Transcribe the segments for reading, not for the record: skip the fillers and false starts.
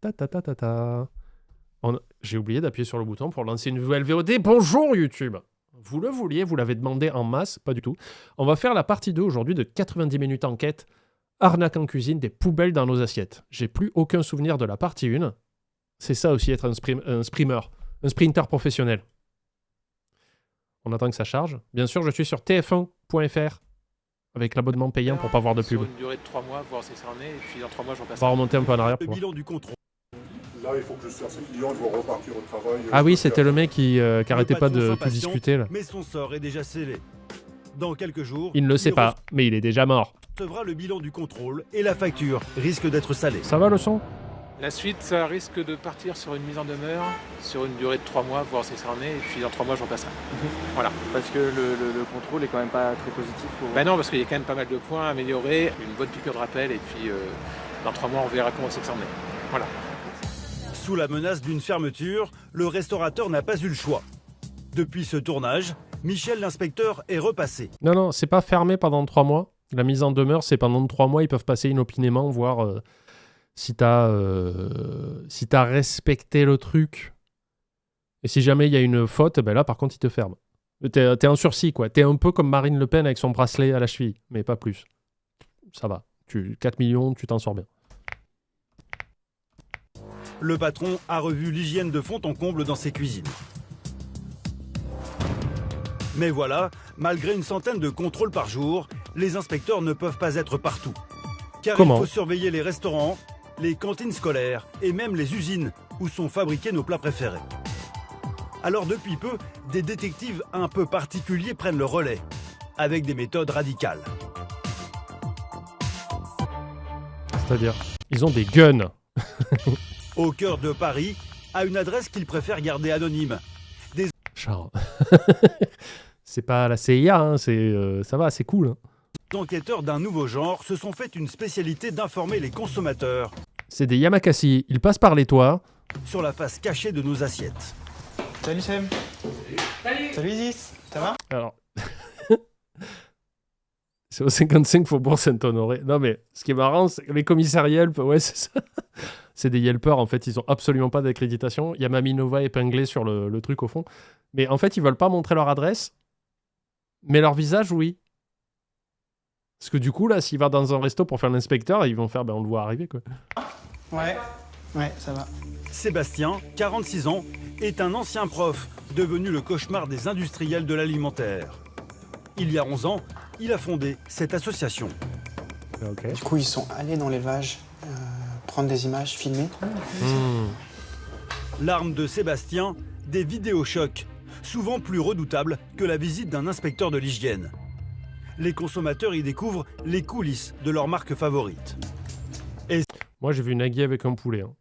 Ta ta ta ta ta. J'ai oublié d'appuyer sur le bouton pour lancer une nouvelle VOD. Bonjour YouTube. Vous le vouliez, vous l'avez demandé en masse, pas du tout. On va faire la partie 2 aujourd'hui de 90 minutes enquête. Arnaque en cuisine, des poubelles dans nos assiettes. J'ai plus aucun souvenir de la partie 1. C'est ça aussi être un sprinter professionnel. On attend que ça charge. Bien sûr, je suis sur tf1.fr avec l'abonnement payant pour pas voir de pub. Sur une durée de 3 mois, voir si ça en est, et puis dans 3 mois, j'en passe. On va remonter un peu en arrière Le pour voir. bilan du contrôle. Là, il faut que je serve ses clients, je dois repartir au travail. Ah oui, c'était le mec qui arrêtait pas de plus s'impatiente, discuter là. Mais son sort est déjà scellé. Dans quelques jours, Il ne le sait pas, mais il est déjà mort. recevra le bilan du contrôle et la facture risque d'être salée. Ça va le son? La suite, ça risque de partir sur une mise en demeure, sur une durée de 3 mois, voir si ça en est, et puis dans 3 mois, j'en passerai. Voilà. Parce que le contrôle est quand même pas très positif pour vous. Bah non, parce qu'il y a quand même pas mal de points à améliorer, une bonne piqûre de rappel, et puis dans 3 mois, on verra comment c'est que ça en est. Voilà. Sous la menace d'une fermeture, le restaurateur n'a pas eu le choix. Depuis ce tournage, Michel l'inspecteur est repassé. Non, c'est pas fermé pendant 3 mois. La mise en demeure, c'est pendant 3 mois, ils peuvent passer inopinément, voir si t'as respecté le truc. Et si jamais il y a une faute, ben là, par contre, ils te ferment. T'es en sursis, quoi. T'es un peu comme Marine Le Pen avec son bracelet à la cheville, mais pas plus. Ça va. 4 millions, tu t'en sors bien. Le patron a revu l'hygiène de fond en comble dans ses cuisines. Mais voilà, malgré une centaine de contrôles par jour, les inspecteurs ne peuvent pas être partout. Car Comment ? il faut surveiller les restaurants, les cantines scolaires et même les usines où sont fabriqués nos plats préférés. Alors depuis peu, des détectives un peu particuliers prennent le relais, avec des méthodes radicales. C'est-à-dire, ils ont des guns. Au cœur de Paris, à une adresse qu'ils préfèrent garder anonyme. Genre... c'est pas la CIA, hein, ça va, c'est cool. Hein. Les enquêteurs d'un nouveau genre se sont fait une spécialité d'informer les consommateurs C'est des Yamakasi. Ils passent par les toits. sur la face cachée de nos assiettes. Salut Sam. Salut Isis. Ça va? Alors... c'est au 55 Faubourg Saint-Honoré. Non mais, ce qui est marrant, c'est que les commissaires Yelp, ouais, c'est ça. C'est des Yelpers, en fait, ils ont absolument pas d'accréditation. Il y a Maminova épinglé sur le truc au fond. Mais en fait, ils veulent pas montrer leur adresse. Mais leur visage, oui. Parce que du coup, là, s'il va dans un resto pour faire l'inspecteur, ils vont faire, ben on le voit arriver, quoi. Ouais, ça va. Sébastien, 46 ans, est un ancien prof, devenu le cauchemar des industriels de l'alimentaire. Il y a 11 ans, il a fondé cette association. Ok. Du coup, ils sont allés dans l'élevage, prendre des images, filmer. L'arme de Sébastien, des vidéochocs, souvent plus redoutables que la visite d'un inspecteur de l'hygiène. Les consommateurs y découvrent les coulisses de leur marque favorite. Moi, j'ai vu une aiguille avec un poulet. Hein.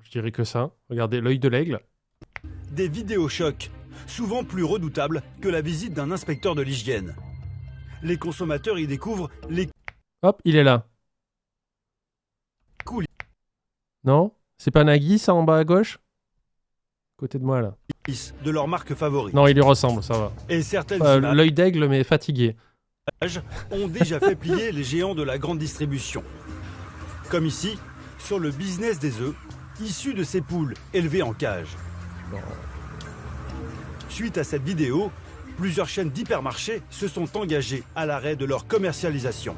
Je dirais que ça. Regardez, l'œil de l'aigle. Des vidéochocs, souvent plus redoutables que la visite d'un inspecteur de l'hygiène. Les consommateurs y découvrent les Hop, il est là. Cool. Non? C'est pas Nagui, ça, en bas à gauche? Côté de moi, là. coulisses de leur marque favorite. Non, il lui ressemble, ça va. Et certaines images L'œil d'aigle, mais fatigué. ont déjà fait plier les géants de la grande distribution. Comme ici, sur le business des œufs, issus de ces poules élevées en cage. Suite à cette vidéo, plusieurs chaînes d'hypermarchés se sont engagées à l'arrêt de leur commercialisation.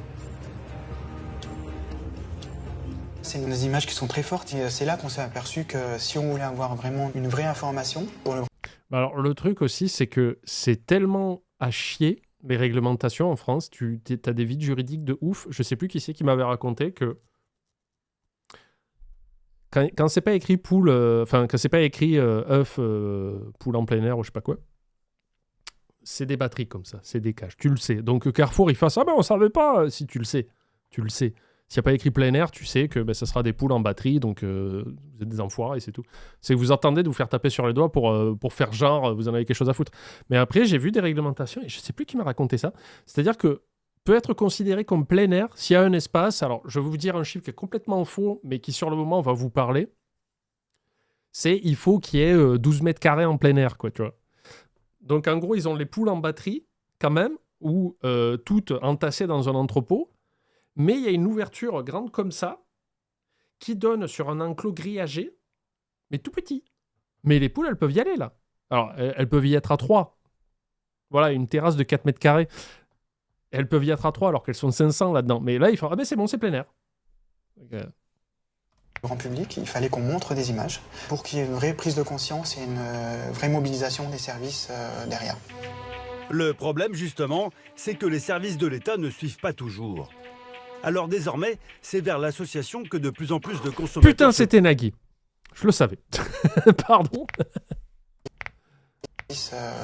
C'est des images qui sont très fortes et c'est là qu'on s'est aperçu que si on voulait avoir vraiment une vraie information pour le Alors, le truc aussi, c'est que c'est tellement à chier, les réglementations en France. Tu as des vides juridiques de ouf. Je sais plus qui c'est qui m'avait raconté que quand c'est pas écrit poule, quand c'est pas écrit œuf, poule en plein air ou je sais pas quoi, c'est des batteries comme ça, c'est des cages. Tu le sais. Donc Carrefour, il fait ça, ben on savait pas. Si tu le sais, tu le sais. S'il n'y a pas écrit plein air, tu sais que ça sera des poules en batterie, donc vous êtes des enfoirés et c'est tout. C'est que vous attendez de vous faire taper sur les doigts pour faire genre, vous en avez quelque chose à foutre. Mais après, j'ai vu des réglementations, et je sais plus qui m'a raconté ça. C'est-à-dire que peut être considéré comme plein air s'il y a un espace. Alors, je vais vous dire un chiffre qui est complètement faux, mais qui sur le moment va vous parler. C'est il faut qu'il y ait 12 mètres carrés en plein air, quoi, tu vois. Donc, en gros, ils ont les poules en batterie, quand même, ou toutes entassées dans un entrepôt. Mais il y a une ouverture grande comme ça qui donne sur un enclos grillagé, mais tout petit. Mais les poules, elles peuvent y aller, là. Alors, elles peuvent y être à 3. Voilà, une terrasse de 4 mètres carrés. Elles peuvent y être à 3 alors qu'elles sont 500 là-dedans. Mais là, ils font, ah ben c'est bon, c'est plein air. Grand public, il fallait qu'on montre des images pour qu'il y ait une vraie prise de conscience et une vraie mobilisation des services derrière. Le problème, justement, c'est que les services de l'État ne suivent pas toujours. Alors désormais, c'est vers l'association que de plus en plus de consommateurs... Putain, c'était Nagui. Je le savais. Pardon.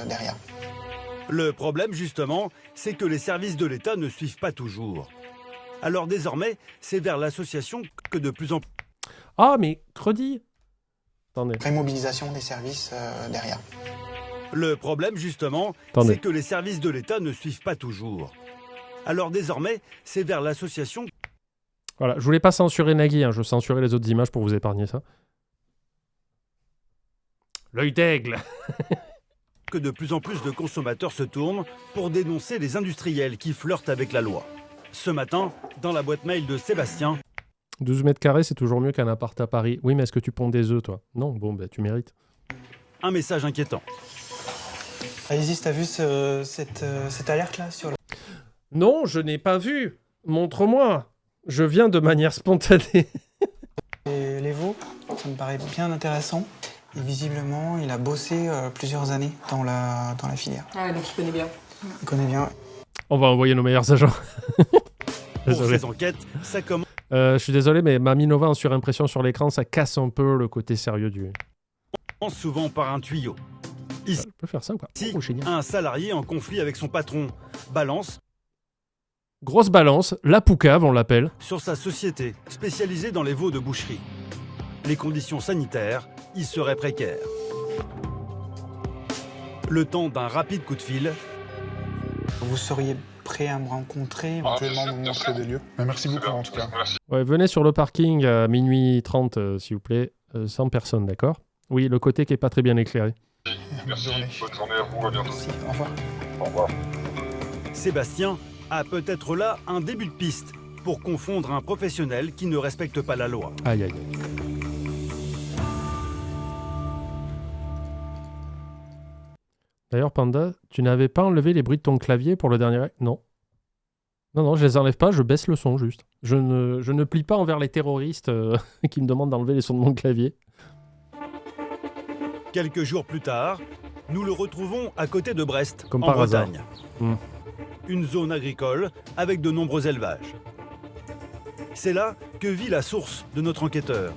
Derrière. Le problème, justement, c'est que les services de l'État ne suivent pas toujours. Alors désormais, c'est vers l'association que de plus en plus... Ah, mais Credi. Attendez. Vraie mobilisation des services derrière. Le problème, justement, Attendez. c'est que les services de l'État ne suivent pas toujours. Alors désormais, c'est vers l'association... Voilà, je voulais pas censurer Nagui, hein, je censurais les autres images pour vous épargner ça. L'œil d'aigle. que de plus en plus de consommateurs se tournent pour dénoncer les industriels qui flirtent avec la loi. Ce matin, dans la boîte mail de Sébastien... 12 mètres carrés, c'est toujours mieux qu'un appart à Paris. Oui, mais est-ce que tu ponds des œufs, toi? Non, bon, bah tu mérites. Un message inquiétant. Isis, t'as vu cette alerte-là sur le... Non, je n'ai pas vu. Montre-moi. Je viens de manière spontanée. les veaux? Ça me paraît bien intéressant. Et visiblement, il a bossé plusieurs années dans la filière. Ah ouais, donc il connaît bien. Il connaît bien. On va envoyer nos meilleurs agents. Pour Désolé. ces enquêtes, ça commence Je suis désolé, mais Mamie Nova en surimpression sur l'écran, ça casse un peu le côté sérieux du... souvent par un tuyau. Je peux faire ça ou pas? Ici, Oh, génial. un salarié en conflit avec son patron balance Grosse balance, la poucave, on l'appelle. sur sa société spécialisée dans les veaux de boucherie. Les conditions sanitaires y seraient précaires. Le temps d'un rapide coup de fil, Vous seriez prêt à me rencontrer, éventuellement me montrer des lieux? Merci beaucoup en tout cas. Ouais, venez sur le parking à minuit 30, s'il vous plaît. 100 personnes, d'accord? Oui, le côté qui est pas très bien éclairé. Merci, bonne journée à vous, à bientôt. Merci, au revoir. Au revoir. Sébastien a peut-être là un début de piste pour confondre un professionnel qui ne respecte pas la loi. Aïe, aïe, aïe. D'ailleurs, Panda, tu n'avais pas enlevé les bruits de ton clavier pour le dernier acte? Non. Non, je les enlève pas, je baisse le son juste. Je ne plie pas envers les terroristes qui me demandent d'enlever les sons de mon clavier. Quelques jours plus tard, nous le retrouvons à côté de Brest, Comme en par hasard. Bretagne. Hmm. Une zone agricole avec de nombreux élevages. C'est là que vit la source de notre enquêteur.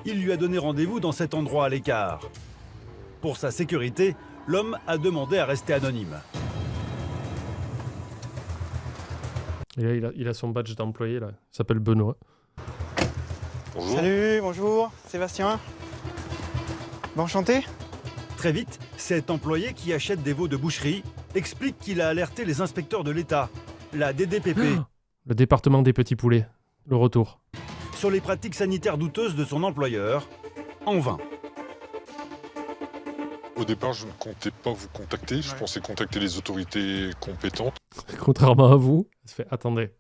Il lui a donné rendez-vous dans cet endroit à l'écart. Pour sa sécurité, l'homme a demandé à rester anonyme. Et là, il a son badge d'employé, là. Il s'appelle Benoît. Bonjour. Salut, bonjour, Sébastien. Bon, enchanté. Très vite, cet employé qui achète des veaux de boucherie explique qu'il a alerté les inspecteurs de l'État, la DDPP, Le département des petits poulets. Le retour. sur les pratiques sanitaires douteuses de son employeur, en vain. Au départ, je ne comptais pas vous contacter. Je pensais contacter les autorités compétentes Contrairement à vous, ça fait attendez.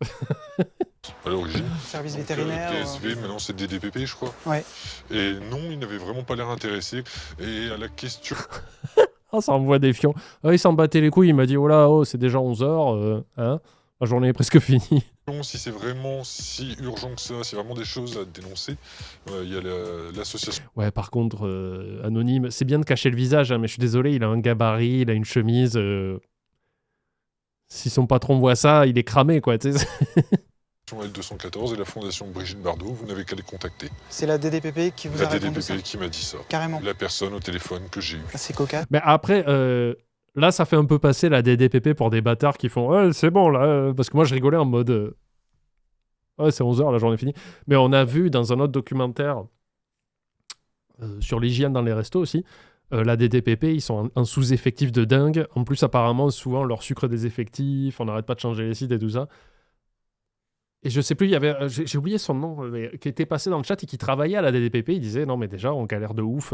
à l'origine. Service Donc, vétérinaire. TSV, maintenant c'est DDPP, je crois. Ouais. Et non, ils n'avaient vraiment pas l'air intéressés. Et à la question, Ah, ça envoie des fions. Ah, il s'en battait les couilles, il m'a dit oh là, c'est déjà 11h, hein, la journée est presque finie. si c'est vraiment si urgent que ça, s'il y a vraiment des choses à dénoncer, il y a l'association. Ouais, par contre, anonyme, c'est bien de cacher le visage, hein, mais je suis désolé, il a un gabarit, il a une chemise. Si son patron voit ça, il est cramé, quoi, tu sais. L214 et la fondation Brigitte Bardot, vous n'avez qu'à les contacter. C'est la DDPP qui vous La a répondu ça? DDPP qui m'a dit ça. Carrément. La personne au téléphone que j'ai eu. C'est cocasse. Mais après, là, ça fait un peu passer la DDPP pour des bâtards qui font ouais, c'est bon, là, parce que moi, je rigolais en mode ouais, c'est 11h, la journée est finie. Mais on a vu dans un autre documentaire sur l'hygiène dans les restos aussi, la DDPP, ils sont en sous-effectif de dingue. En plus, apparemment, souvent, on leur sucre des effectifs, on n'arrête pas de changer les sites et tout ça. Et je sais plus, il y avait, j'ai oublié son nom, mais, qui était passé dans le chat et qui travaillait à la DDPP. Il disait non, mais déjà, on galère de ouf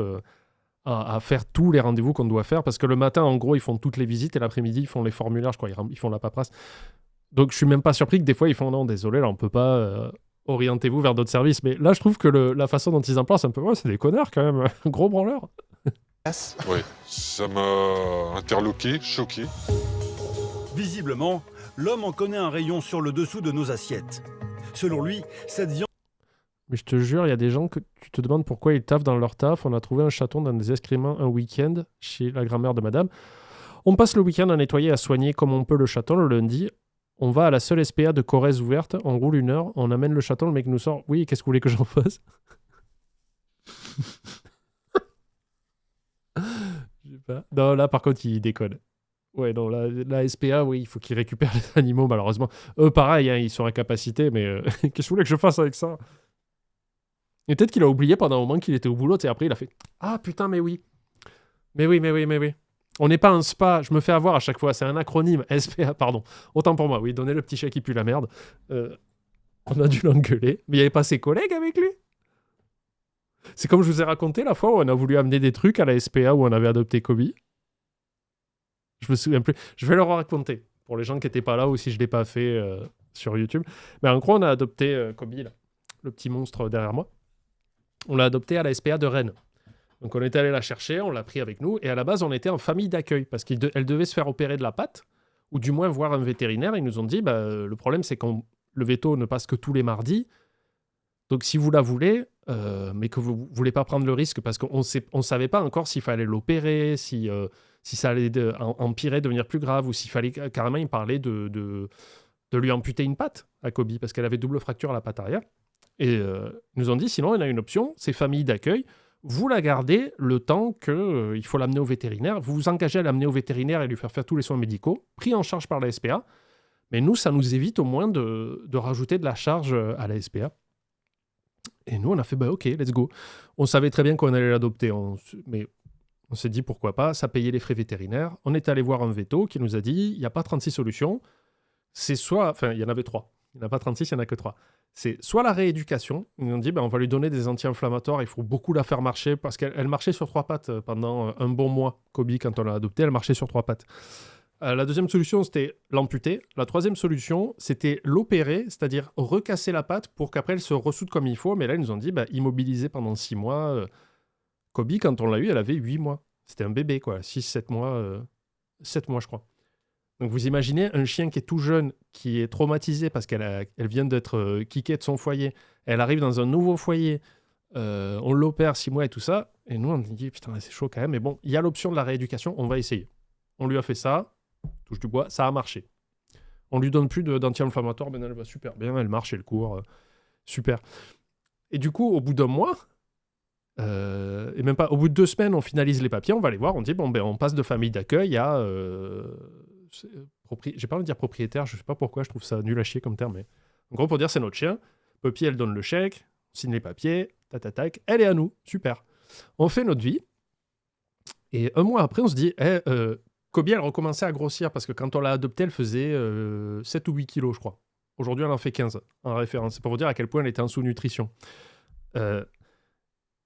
à faire tous les rendez-vous qu'on doit faire parce que le matin, en gros, ils font toutes les visites et l'après-midi, ils font les formulaires, je crois, ils font la paperasse. Donc, je suis même pas surpris que des fois, ils font non, désolé, là, on peut pas. orientez-vous vers d'autres services. Mais là, je trouve que la façon dont ils en parlent, c'est un peu, ouais, c'est des connards quand même, gros branleurs. Ouais, ça m'a interloqué, choqué. Visiblement, l'homme en connaît un rayon sur le dessous de nos assiettes. Selon lui, cette viande Mais je te jure, il y a des gens que tu te demandes pourquoi ils taffent dans leur taf. On a trouvé un chaton dans des excréments un week-end chez la grand-mère de madame. On passe le week-end à nettoyer, à soigner comme on peut le chaton. Le lundi, on va à la seule SPA de Corrèze ouverte. On roule 1 heure, on amène le chaton, le mec nous sort. Oui, qu'est-ce que vous voulez que j'en fasse? Je sais pas. Non, là, par contre, il déconne. Ouais, non, la SPA, oui, il faut qu'ils récupèrent les animaux, malheureusement. Eux, pareil, hein, ils sont à capacité, mais qu'est-ce que vous voulez que je fasse avec ça? Et peut-être qu'il a oublié pendant un moment qu'il était au boulot, et après, il a fait « Ah, putain, mais oui. Mais oui. On n'est pas un spa, je me fais avoir à chaque fois, c'est un acronyme, SPA, pardon. Autant pour moi, oui, donnez le petit chèque qui pue la merde. On a dû l'engueuler, mais il n'y avait pas ses collègues avec lui. C'est comme je vous ai raconté la fois où on a voulu amener des trucs à la SPA où on avait adopté Kobe. Je me souviens plus. Je vais leur raconter pour les gens qui n'étaient pas là ou si je ne l'ai pas fait sur YouTube. Mais en gros, on a adopté Kobe, là, le petit monstre derrière moi. On l'a adopté à la SPA de Rennes. Donc on est allé la chercher, on l'a pris avec nous. Et à la base, on était en famille d'accueil parce qu'elle devait se faire opérer de la patte ou du moins voir un vétérinaire. Ils nous ont dit, le problème, c'est que le veto ne passe que tous les mardis. Donc si vous la voulez, mais que vous ne voulez pas prendre le risque parce qu'on ne savait pas encore s'il fallait l'opérer, si ça allait empirer, devenir plus grave, ou s'il fallait carrément, il parlait de lui amputer une patte à Kobe, parce qu'elle avait double fracture à la patte arrière. Et ils nous ont dit, sinon, on a une option, c'est famille d'accueil, vous la gardez le temps qu'il faut l'amener au vétérinaire, vous vous engagez à l'amener au vétérinaire et lui faire tous les soins médicaux, pris en charge par la SPA, mais nous, ça nous évite au moins de rajouter de la charge à la SPA. Et nous, on a fait, ok, let's go. On savait très bien qu'on allait l'adopter, mais on s'est dit, pourquoi pas, ça payait les frais vétérinaires. On est allé voir un veto qui nous a dit, il n'y a pas 36 solutions. C'est soit, enfin, il y en avait 3. Il n'y en a pas 36, il n'y en a que 3. C'est soit la rééducation. Ils nous ont dit, on va lui donner des anti-inflammatoires, il faut beaucoup la faire marcher, parce qu'elle marchait sur 3 pattes pendant un bon mois. Kobe, quand on l'a adoptée, elle marchait sur 3 pattes. La deuxième solution, c'était l'amputer. La troisième solution, c'était l'opérer, c'est-à-dire recasser la patte pour qu'après, elle se ressoude comme il faut. Mais là, ils nous ont dit, immobiliser pendant 6 mois. Kobe, quand on l'a eu, elle avait 8 mois. C'était un bébé, quoi. 6-7 mois. 7 mois, je crois. Donc, vous imaginez un chien qui est tout jeune, qui est traumatisé parce qu'elle vient d'être kickée de son foyer. Elle arrive dans un nouveau foyer. On l'opère 6 mois et tout ça. Et nous, on se dit, putain, c'est chaud quand même. Mais bon, il y a l'option de la rééducation. On va essayer. On lui a fait ça. Touche du bois. Ça a marché. On lui donne plus d'anti-inflammatoire. Ben, elle va super bien. Elle marche, elle court. Super. Et du coup, au bout d'un mois... et même pas, au bout de 2 semaines, on finalise les papiers, on va les voir, on dit, on passe de famille d'accueil à... j'ai pas envie de dire propriétaire, je sais pas pourquoi, je trouve ça nul à chier comme terme, mais... En gros, pour dire, c'est notre chien. Poppy, elle donne le chèque, on signe les papiers, tac, elle est à nous, super. On fait notre vie, et 1 mois après, on se dit, Kobe, elle recommençait à grossir, parce que quand on l'a adoptée, elle faisait 7 ou 8 kilos, je crois. Aujourd'hui, elle en fait 15, en référence. C'est pour vous dire à quel point elle était en sous-nutrition.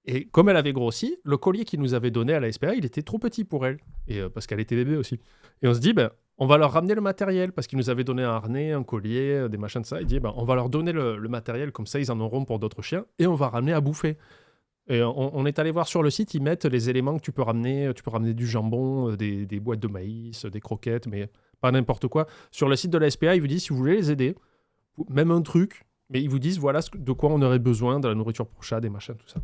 Et comme elle avait grossi, le collier qu'ils nous avaient donné à la SPA, il était trop petit pour elle. Et parce qu'elle était bébé aussi. Et on se dit, on va leur ramener le matériel. Parce qu'ils nous avaient donné un harnais, un collier, des machins de ça. Il dit, on va leur donner le matériel. Comme ça, ils en auront pour d'autres chiens. Et on va ramener à bouffer. Et on est allé voir sur le site, ils mettent les éléments que tu peux ramener. Tu peux ramener du jambon, des boîtes de maïs, des croquettes, mais pas n'importe quoi. Sur le site de la SPA, ils vous disent, si vous voulez les aider, même un truc, mais ils vous disent, voilà de quoi on aurait besoin, de la nourriture pour chat, des machins, tout ça.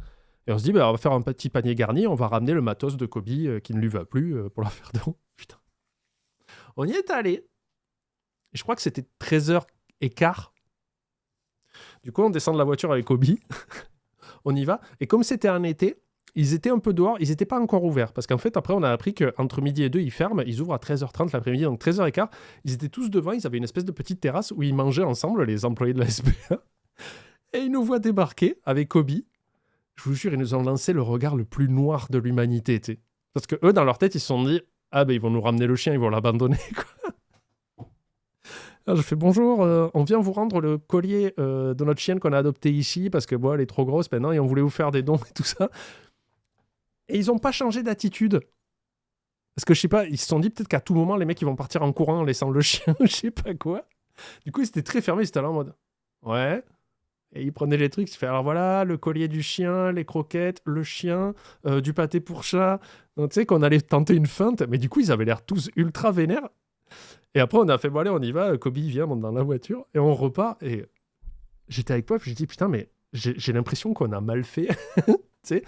Et on se dit, on va faire un petit panier garni, on va ramener le matos de Kobe qui ne lui va plus pour la faire don. Putain. On y est allé. Et je crois que c'était 13h15. Du coup, on descend de la voiture avec Kobe. On y va. Et comme c'était un été, ils étaient un peu dehors, ils n'étaient pas encore ouverts. Parce qu'en fait, après, on a appris qu'entre midi et 2, ils ferment. Ils ouvrent à 13h30 l'après-midi, donc 13h15. Ils étaient tous devant, ils avaient une espèce de petite terrasse où ils mangeaient ensemble, les employés de la SPA. Et ils nous voient débarquer avec Kobe. Je vous jure, ils nous ont lancé le regard le plus noir de l'humanité, tu sais. Parce que eux, dans leur tête, ils se sont dit, ils vont nous ramener le chien, ils vont l'abandonner, quoi. Alors, je fais, bonjour, on vient vous rendre le collier de notre chienne qu'on a adoptée ici, parce que, elle est trop grosse maintenant, et on voulait vous faire des dons et tout ça. Et ils n'ont pas changé d'attitude. Parce que, je sais pas, ils se sont dit peut-être qu'à tout moment, les mecs, ils vont partir en courant en laissant le chien, je sais pas quoi. Du coup, ils étaient très fermés, ils étaient là en mode, ouais... Et il prenait les trucs, il fait alors voilà, le collier du chien, les croquettes, le chien, du pâté pour chat. Donc, tu sais qu'on allait tenter une feinte, mais du coup, ils avaient l'air tous ultra vénères. Et après, on a fait, bon allez, on y va, Kobe vient, monte dans la voiture, et on repart. Et j'étais avec Pop, j'ai dit, putain, mais j'ai l'impression qu'on a mal fait. Tu sais,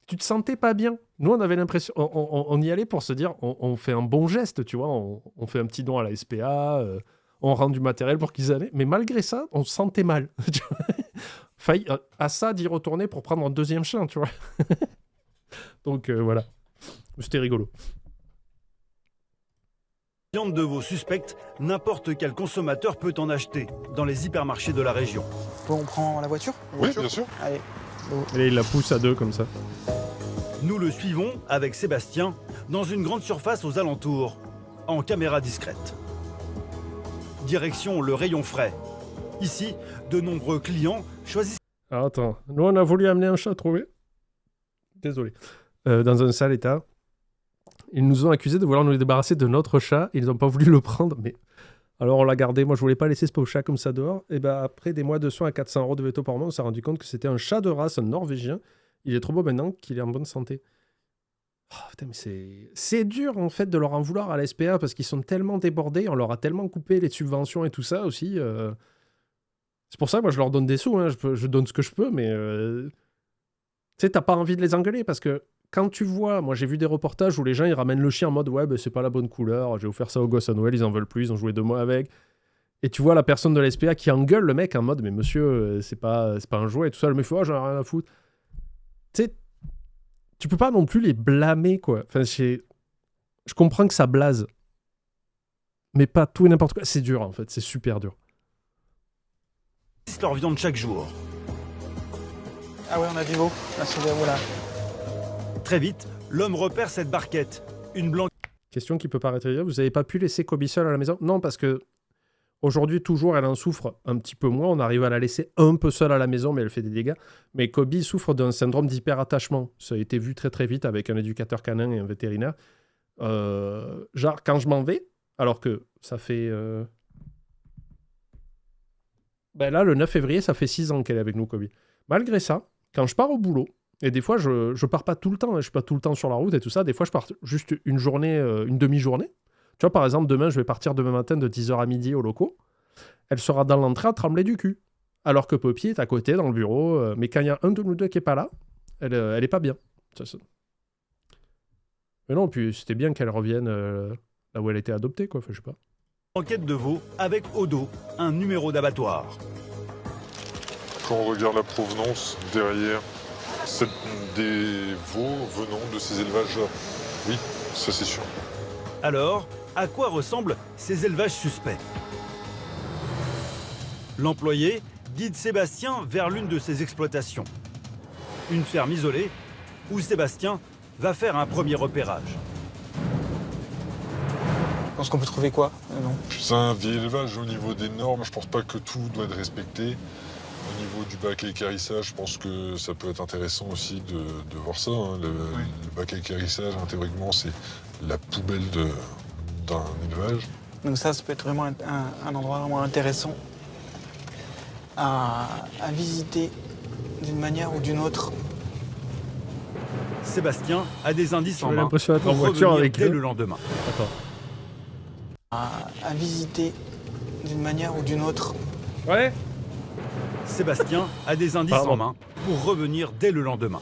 tu te sentais pas bien. Nous, on avait l'impression, on y allait pour se dire, on fait un bon geste, tu vois, on fait un petit don à la SPA, on rend du matériel pour qu'ils allaient. Mais malgré ça, on se sentait mal. Failli à ça d'y retourner pour prendre un deuxième chien, tu vois. Donc voilà, c'était rigolo. Viande de veau suspecte, n'importe quel consommateur peut en acheter dans les hypermarchés de la région. Bon, on prend la voiture? Oui, bien sûr. Allez. Et il la pousse à deux comme ça. Nous le suivons avec Sébastien dans une grande surface aux alentours, en caméra discrète. Direction le rayon frais. Ici, de nombreux clients choisissent... Alors attends, nous on a voulu amener un chat trouvé. Désolé. Dans un sale état. Ils nous ont accusés de vouloir nous débarrasser de notre chat. Ils n'ont pas voulu le prendre, mais... Alors on l'a gardé. Moi je voulais pas laisser ce pauvre chat comme ça dehors. Et ben après des mois de soins à 400 € de veto par mois, on s'est rendu compte que c'était un chat de race, un norvégien. Il est trop beau maintenant qu'il est en bonne santé. Oh, putain, mais c'est dur en fait de leur en vouloir à la SPA parce qu'ils sont tellement débordés. On leur a tellement coupé les subventions et tout ça aussi. C'est pour ça que moi je leur donne des sous. Hein. Je donne ce que je peux, mais... Tu sais, t'as pas envie de les engueuler parce que quand tu vois, moi j'ai vu des reportages où les gens ils ramènent le chien en mode ouais, ben, c'est pas la bonne couleur, j'ai offert ça aux gosses à Noël, ils en veulent plus, ils ont joué 2 mois avec. Et tu vois la personne de la SPA qui engueule le mec en mode mais monsieur, c'est pas un jouet et tout ça. Le mec fait oh, j'en ai rien à foutre. Tu sais, tu peux pas non plus les blâmer quoi. Enfin, je comprends que ça blase, mais pas tout et n'importe quoi. C'est dur en fait, c'est super dur. leur viande chaque jour. Ah ouais, on a du veau. Là, c'est le veau là. Très vite, l'homme repère cette barquette. Une blanque. Question qui peut paraître évidente, vous n'avez pas pu laisser Kobe seule à la maison? Non, parce que aujourd'hui, toujours, elle en souffre un petit peu moins. On arrive à la laisser un peu seule à la maison, mais elle fait des dégâts. Mais Kobe souffre d'un syndrome d'hyperattachement. Ça a été vu très très vite avec un éducateur canin et un vétérinaire. Genre, quand je m'en vais, alors que ça fait... Ben là, le 9 février, ça fait 6 ans qu'elle est avec nous, Kobe. Malgré ça, quand je pars au boulot, et des fois, je pars pas tout le temps, hein, je suis pas tout le temps sur la route et tout ça, des fois, je pars juste une journée, une demi-journée. Tu vois, par exemple, demain, je vais partir demain matin de 10h à midi au locaux. Elle sera dans l'entrée à trembler du cul. Alors que Poppy est à côté, dans le bureau. Mais quand il y a un de nous deux qui est pas là, elle est pas bien. Ça. Mais non, puis c'était bien qu'elle revienne là où elle était adoptée, quoi. Enfin, je sais pas. Enquête de veau avec Odo, un numéro d'abattoir. Quand on regarde la provenance derrière, c'est des veaux venant de ces élevages-là. Oui, ça c'est sûr. Alors, à quoi ressemblent ces élevages suspects? L'employé guide Sébastien vers l'une de ses exploitations. Une ferme isolée où Sébastien va faire un premier repérage. Je pense qu'on peut trouver quoi? Non. C'est un vieil élevage au niveau des normes. Je pense pas que tout doit être respecté. Au niveau du bac à équarrissage, je pense que ça peut être intéressant aussi de voir ça. Hein. Le bac à équarrissage, théoriquement, c'est la poubelle d'un élevage. Donc ça peut être vraiment un endroit vraiment intéressant à visiter d'une manière ou d'une autre. Sébastien a des indices en J'ai main l'impression d'être en pour voiture revenir avec dès eux. le lendemain. Attends. À visiter d'une manière ou d'une autre. Ouais. Sébastien a des indices Pardon. en main pour revenir dès le lendemain.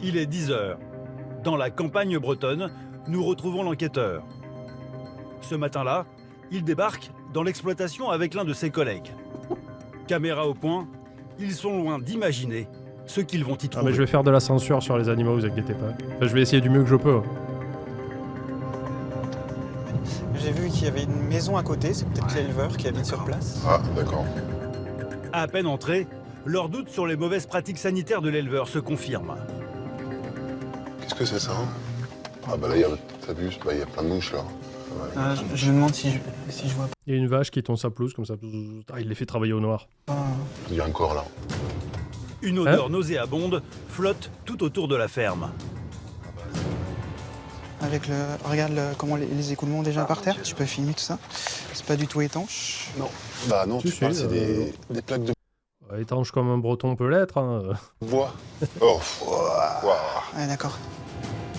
Il est 10h. Dans la campagne bretonne, nous retrouvons l'enquêteur. Ce matin-là, il débarque dans l'exploitation avec l'un de ses collègues. Caméra au point, ils sont loin d'imaginer ce qu'ils vont y Ah, trouver. mais je vais faire de la censure sur les animaux, vous inquiétez pas. Enfin, je vais essayer du mieux que je peux. J'ai vu qu'il y avait une maison à côté, c'est peut-être l'éleveur qui habite sur place. Ah, d'accord. À peine entrés, leurs doutes sur les mauvaises pratiques sanitaires de l'éleveur se confirment. Qu'est-ce que c'est ça? Ah bah là, t'as vu, il y a plein de mouches là. Ouais. Je me demande si je vois Il y a une vache qui tombe sa pelouse comme ça. Ah, il les fait travailler au noir. pas. Il y a un corps là. Une odeur nauséabonde flotte tout autour de la ferme. avec le... Regarde comment les écoulements déjà par terre. Tu peux filmer tout ça. C'est pas du tout étanche. Non. Bah non, Si, tu parles, si, c'est des plaques de Étanche comme un breton peut l'être. Hein. bois. Oh, Ouais, d'accord.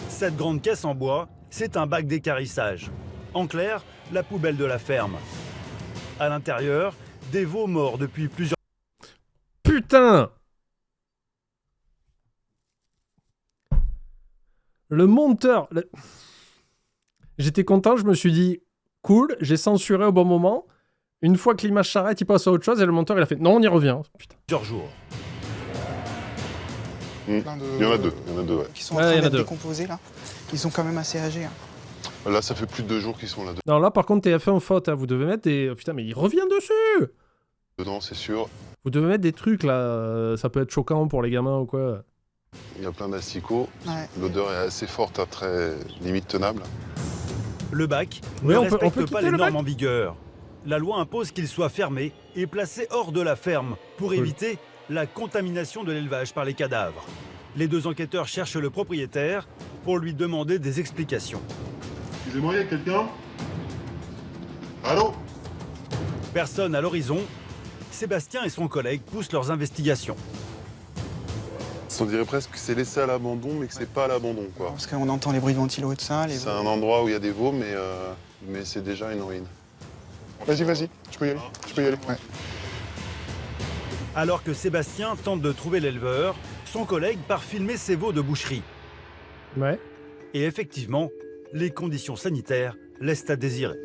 Cette grande caisse en bois, c'est un bac d'équarrissage. En clair, la poubelle de la ferme. À l'intérieur, des veaux morts depuis plusieurs... Putain! Le monteur... J'étais content, je me suis dit, cool, j'ai censuré au bon moment. Une fois que l'image s'arrête, il passe à autre chose et le monteur, il a fait, non, on y revient. Putain. jours. Il y en a deux, ouais. Qui sont en Ouais, train il y en a d'être deux. décomposés là. Ils sont quand même assez âgés. Hein. Là, ça fait plus de 2 jours qu'ils sont là Non, là, par contre, TF1 faute, hein, vous devez mettre des... Putain, mais il revient dessus! dedans, c'est sûr. Vous devez mettre des trucs, là, ça peut être choquant pour les gamins ou quoi. Il y a plein d'asticots. Ouais. L'odeur est assez forte, hein, très limite tenable. Le bac Mais ne on peut respecte pas quitter les le normes bac en vigueur. La loi impose qu'il soit fermé et placé hors de la ferme pour Oui. éviter la contamination de l'élevage par les cadavres. Les deux enquêteurs cherchent le propriétaire pour lui demander des explications. Excusez-moi, il y a quelqu'un? Allô? Personne à l'horizon, Sébastien et son collègue poussent leurs investigations. On dirait presque que c'est laissé à l'abandon, mais que c'est pas à l'abandon, quoi. Parce qu'on entend les bruits de ventilo et tout ça. C'est un endroit où il y a des veaux, mais c'est déjà une ruine. Vas-y, tu peux y aller. Ouais. Alors que Sébastien tente de trouver l'éleveur, son collègue part filmer ses veaux de boucherie. Ouais. Et effectivement, les conditions sanitaires laissent à désirer.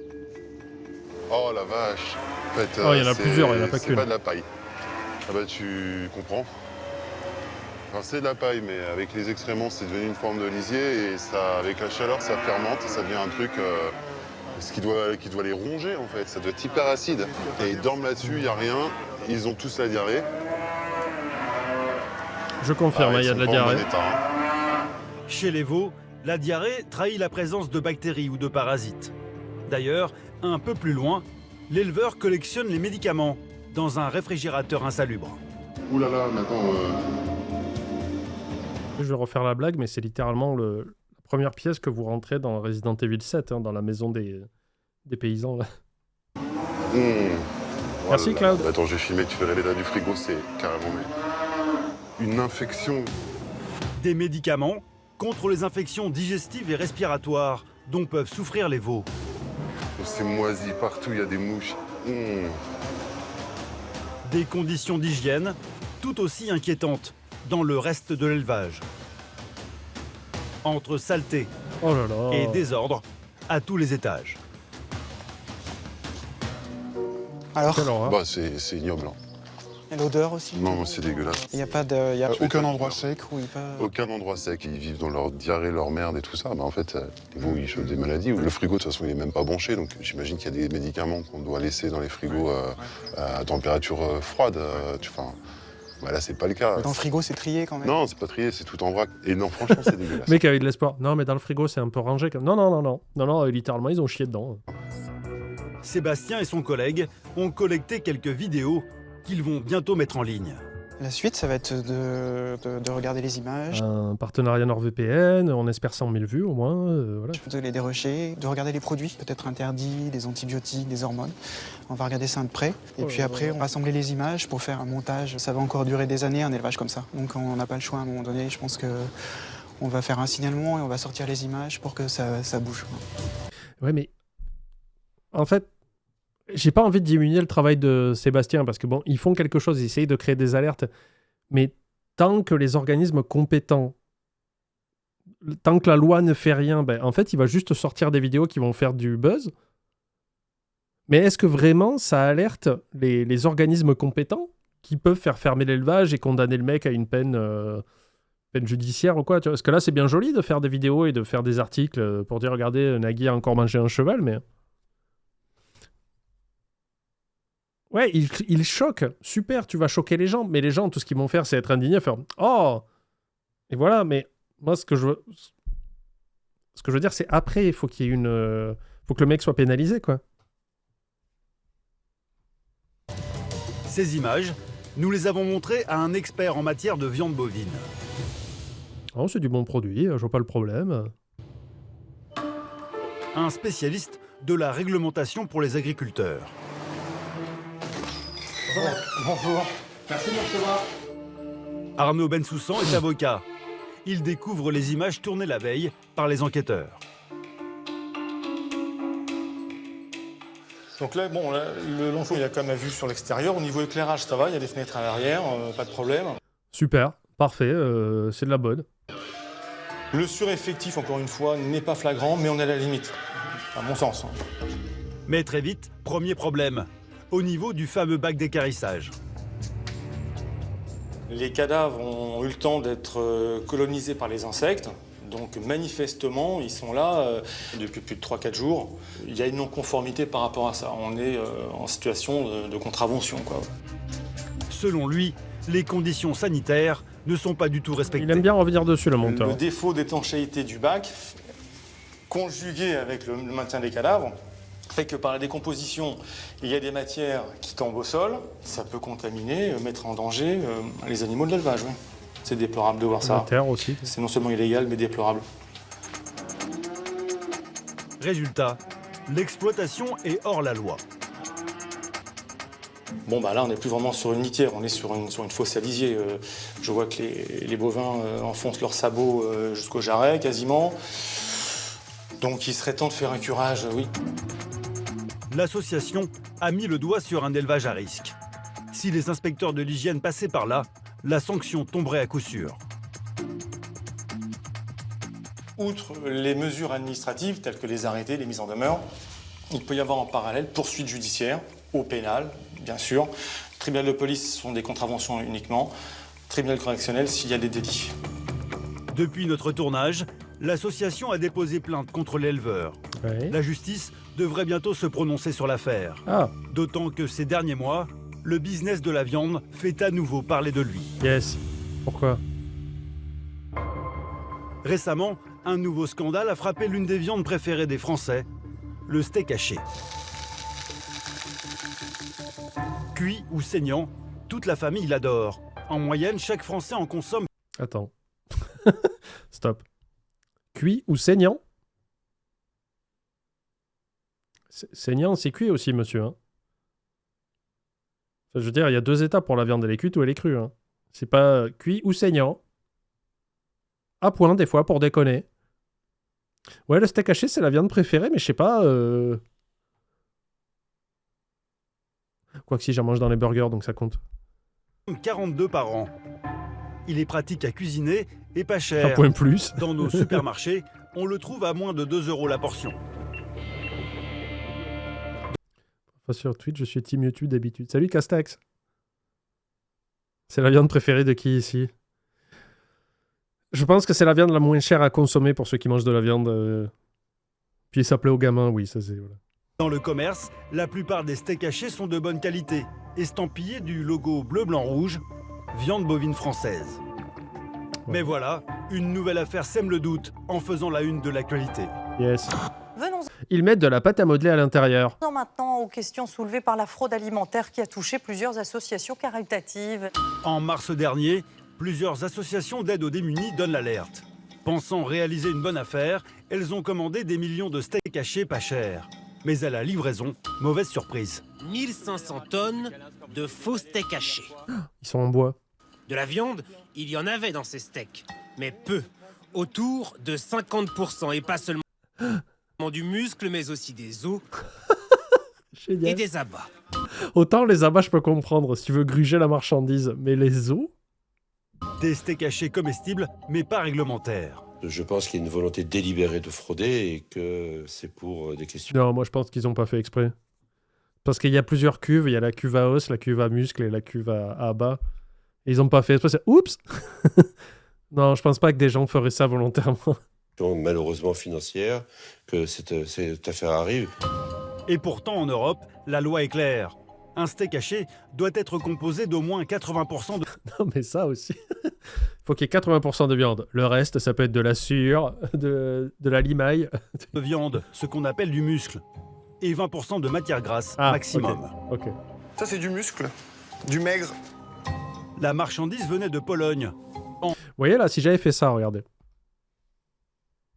Oh la vache. En fait, Oh, il y en a c'est- plusieurs, il y en a pas c'est qu'une. pas de la paille. Ah bah tu comprends. Enfin, c'est de la paille, mais avec les excréments, c'est devenu une forme de lisier et ça, avec la chaleur, ça fermente et ça devient un truc qui doit les ronger en fait. Ça doit être hyper acide. Et ils dorment là-dessus, il n'y a rien. Ils ont tous la diarrhée. Je confirme, Ah, il y a ils de la sont pas en bon diarrhée. état, hein. Chez les veaux, la diarrhée trahit la présence de bactéries ou de parasites. D'ailleurs, un peu plus loin, l'éleveur collectionne les médicaments dans un réfrigérateur insalubre. Ouh là là, maintenant. Je vais refaire la blague, mais c'est littéralement la première pièce que vous rentrez dans Resident Evil 7, hein, dans la maison des paysans. Là. Merci, Voilà. Claude. Attends, je vais filmer, tu verrais l'état du frigo, c'est carrément une infection. Des médicaments contre les infections digestives et respiratoires dont peuvent souffrir les veaux. C'est moisi partout, il y a des mouches. Des conditions d'hygiène tout aussi inquiétantes dans le reste de l'élevage. Entre saleté Oh là là. et désordre à tous les étages. Alors, Quelle horreur. Bah, c'est ignoble. Hein. et l'odeur aussi. Non, c'est dégueulasse. Il n'y a pas de. Il y a Aucun endroit sec. oui, pas... Aucun endroit sec, ils vivent dans leur diarrhée, leur merde et tout ça. Bah, en fait, ils vont y chopent des maladies. Le frigo, de toute façon, il est même pas branché, donc j'imagine qu'il y a des médicaments qu'on doit laisser dans les frigos à température froide. Bah, là, c'est pas le cas. Dans le frigo, c'est trié quand même. Non, c'est pas trié, c'est tout en vrac. Et non, franchement, c'est dégueulasse. Mec avec de l'espoir. Non, mais dans le frigo, c'est un peu rangé. Non, littéralement, ils ont chié dedans. Sébastien et son collègue ont collecté quelques vidéos qu'ils vont bientôt mettre en ligne. La suite, ça va être de regarder les images, Un partenariat NordVPN, on espère 100 000 vues au moins. Voilà. de les dérocher, de regarder les produits, peut-être interdits, des antibiotiques, des hormones. On va regarder ça de près. Et puis après, on va rassembler les images pour faire un montage. Ça va encore durer des années, un élevage comme ça. Donc on n'a pas le choix à un moment donné. Je pense que on va faire un signalement et on va sortir les images pour que ça bouge. Ouais, mais en fait, j'ai pas envie de diminuer le travail de Sébastien parce que bon, ils font quelque chose, ils essayent de créer des alertes, mais tant que les organismes compétents, tant que la loi ne fait rien, ben, en fait, il va juste sortir des vidéos qui vont faire du buzz. Mais est-ce que vraiment ça alerte les organismes compétents qui peuvent faire fermer l'élevage et condamner le mec à une peine judiciaire ou quoi, tu vois? Parce que là, c'est bien joli de faire des vidéos et de faire des articles pour dire, regardez, Nagui a encore mangé un cheval, mais... Ouais, il choque. Super, tu vas choquer les gens. Mais les gens, tout ce qu'ils vont faire, c'est être indignés, faire « Oh !» Et voilà, mais moi, ce que je veux dire, c'est après, il faut qu'il y ait faut que le mec soit pénalisé, quoi. Ces images, nous les avons montrées à un expert en matière de viande bovine. Oh, c'est du bon produit, je vois pas le problème. un spécialiste de la réglementation pour les agriculteurs. Bonjour. Merci de me recevoir. Arnaud Bensoussan est avocat. Il découvre les images tournées la veille par les enquêteurs. Donc là, bon, là, le Longeau, il a quand même la vue sur l'extérieur. Au niveau éclairage, ça va, il y a des fenêtres à l'arrière, pas de problème. Super, parfait, c'est de la bonne. Le sureffectif, encore une fois, n'est pas flagrant, mais on est à la limite, à mon sens. Mais très vite, premier problème, au niveau du fameux bac d'équarrissage. Les cadavres ont eu le temps d'être colonisés par les insectes. Donc manifestement, ils sont là depuis plus de 3-4 jours. Il y a une non-conformité par rapport à ça. On est en situation de contravention, quoi. Selon lui, les conditions sanitaires ne sont pas du tout respectées. Il aime bien revenir dessus, le monteur. Le défaut d'étanchéité du bac, conjugué avec le maintien des cadavres, fait que par la décomposition, il y a des matières qui tombent au sol. Ça peut contaminer, mettre en danger les animaux de l'élevage, oui. C'est déplorable de voir ça. La terre aussi. C'est non seulement illégal, mais déplorable. Résultat, l'exploitation est hors la loi. Bon, bah là, on n'est plus vraiment sur une litière, on est sur une fosse à lisier. Je vois que les bovins enfoncent leurs sabots jusqu'au jarret, quasiment. Donc, il serait temps de faire un curage, oui. L'association a mis le doigt sur un élevage à risque. Si les inspecteurs de l'hygiène passaient par là, la sanction tomberait à coup sûr. Outre les mesures administratives, telles que les arrêtés, les mises en demeure, il peut y avoir en parallèle poursuite judiciaire, au pénal, bien sûr. Tribunal de police sont des contraventions uniquement. Tribunal correctionnel s'il y a des délits. Depuis notre tournage, l'association a déposé plainte contre l'éleveur. Ouais. La justice devrait bientôt se prononcer sur l'affaire. Ah, D'autant que ces derniers mois, le business de la viande fait à nouveau parler de lui. yes. Pourquoi? Récemment, un nouveau scandale a frappé l'une des viandes préférées des Français, le steak haché. Cuit ou saignant, toute la famille l'adore. En moyenne, chaque Français en consomme. Attends. Stop. Cuit ou saignant? Saignant, c'est cuit aussi, monsieur. Hein. Enfin, je veux dire, il y a 2 étapes pour la viande. Elle est cuite ou elle est crue. Hein. C'est pas cuit ou saignant. À point, des fois, pour déconner. Ouais, le steak haché, c'est la viande préférée, mais je sais pas... Quoique si, j'en mange dans les burgers, donc ça compte. 42 par an. Il est pratique à cuisiner et pas Un cher. point plus. Dans nos supermarchés, on le trouve à moins de 2 € la portion. Enfin, sur Twitch, je suis Team YouTube d'habitude. Salut Castex. C'est la viande préférée de qui ici? Je pense que c'est la viande la moins chère à consommer pour ceux qui mangent de la viande. Puis ça plaît aux gamins, oui, ça c'est... Voilà. Dans le commerce, la plupart des steaks hachés sont de bonne qualité, estampillés du logo bleu, blanc, rouge, viande bovine française. Mais voilà, une nouvelle affaire sème le doute en faisant la une de l'actualité. Yes. Venons Ils mettent de la pâte à modeler à l'intérieur. maintenant aux questions soulevées par la fraude alimentaire qui a touché plusieurs associations caritatives. En mars dernier, plusieurs associations d'aide aux démunis donnent l'alerte. Pensant réaliser une bonne affaire, elles ont commandé des millions de steaks hachés pas chers. Mais à la livraison, mauvaise surprise. 1500 tonnes de faux steaks hachés. Ils sont en bois. De la viande, il y en avait dans ces steaks, mais peu. Autour de 50%, et pas seulement du muscle, mais aussi des os et Génial. des abats. Autant les abats, je peux comprendre si tu veux gruger la marchandise, mais les os? Des steaks hachés comestibles, mais pas réglementaires. Je pense qu'il y a une volonté délibérée de frauder et que c'est pour des questions. Non, moi je pense qu'ils n'ont pas fait exprès. Parce qu'il y a plusieurs cuves, il y a la cuve à os, la cuve à muscle et la cuve à abats. Et ils n'ont pas fait exprès, c'est... Oups. Non, je pense pas que des gens feraient ça volontairement. Malheureusement financière, que cette affaire arrive. Et pourtant, en Europe, la loi est claire. Un steak haché doit être composé d'au moins 80% Non, mais ça aussi. Il faut qu'il y ait 80% de viande. Le reste, ça peut être de la sueur, de la limaille. de viande, ce qu'on appelle du muscle, et 20% de matière grasse maximum. Ok. Ça, c'est du muscle, du maigre. La marchandise venait de Pologne. Vous voyez là, si j'avais fait ça, regardez.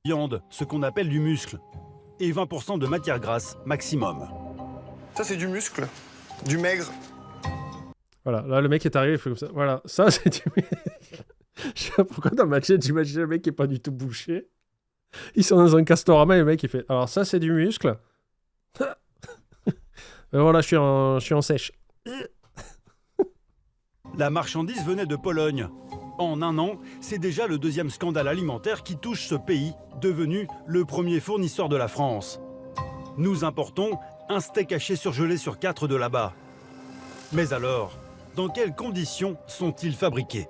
Viande, ce qu'on appelle du muscle, et 20% de matière grasse maximum. Ça, c'est du muscle, du maigre. Voilà, là le mec est arrivé, il fait comme ça. Voilà, ça c'est du mec. Je sais pas pourquoi dans ma chaîne, j'imagine le mec qui est pas du tout bouché. Ils sont dans un Castorama et le mec il fait. Alors ça c'est du muscle. Et voilà, je suis en sèche. La marchandise venait de Pologne. En un an, c'est déjà le deuxième scandale alimentaire qui touche ce pays, devenu le premier fournisseur de la France. Nous importons un steak haché surgelé sur 4 de là-bas. Mais alors, dans quelles conditions sont-ils fabriqués?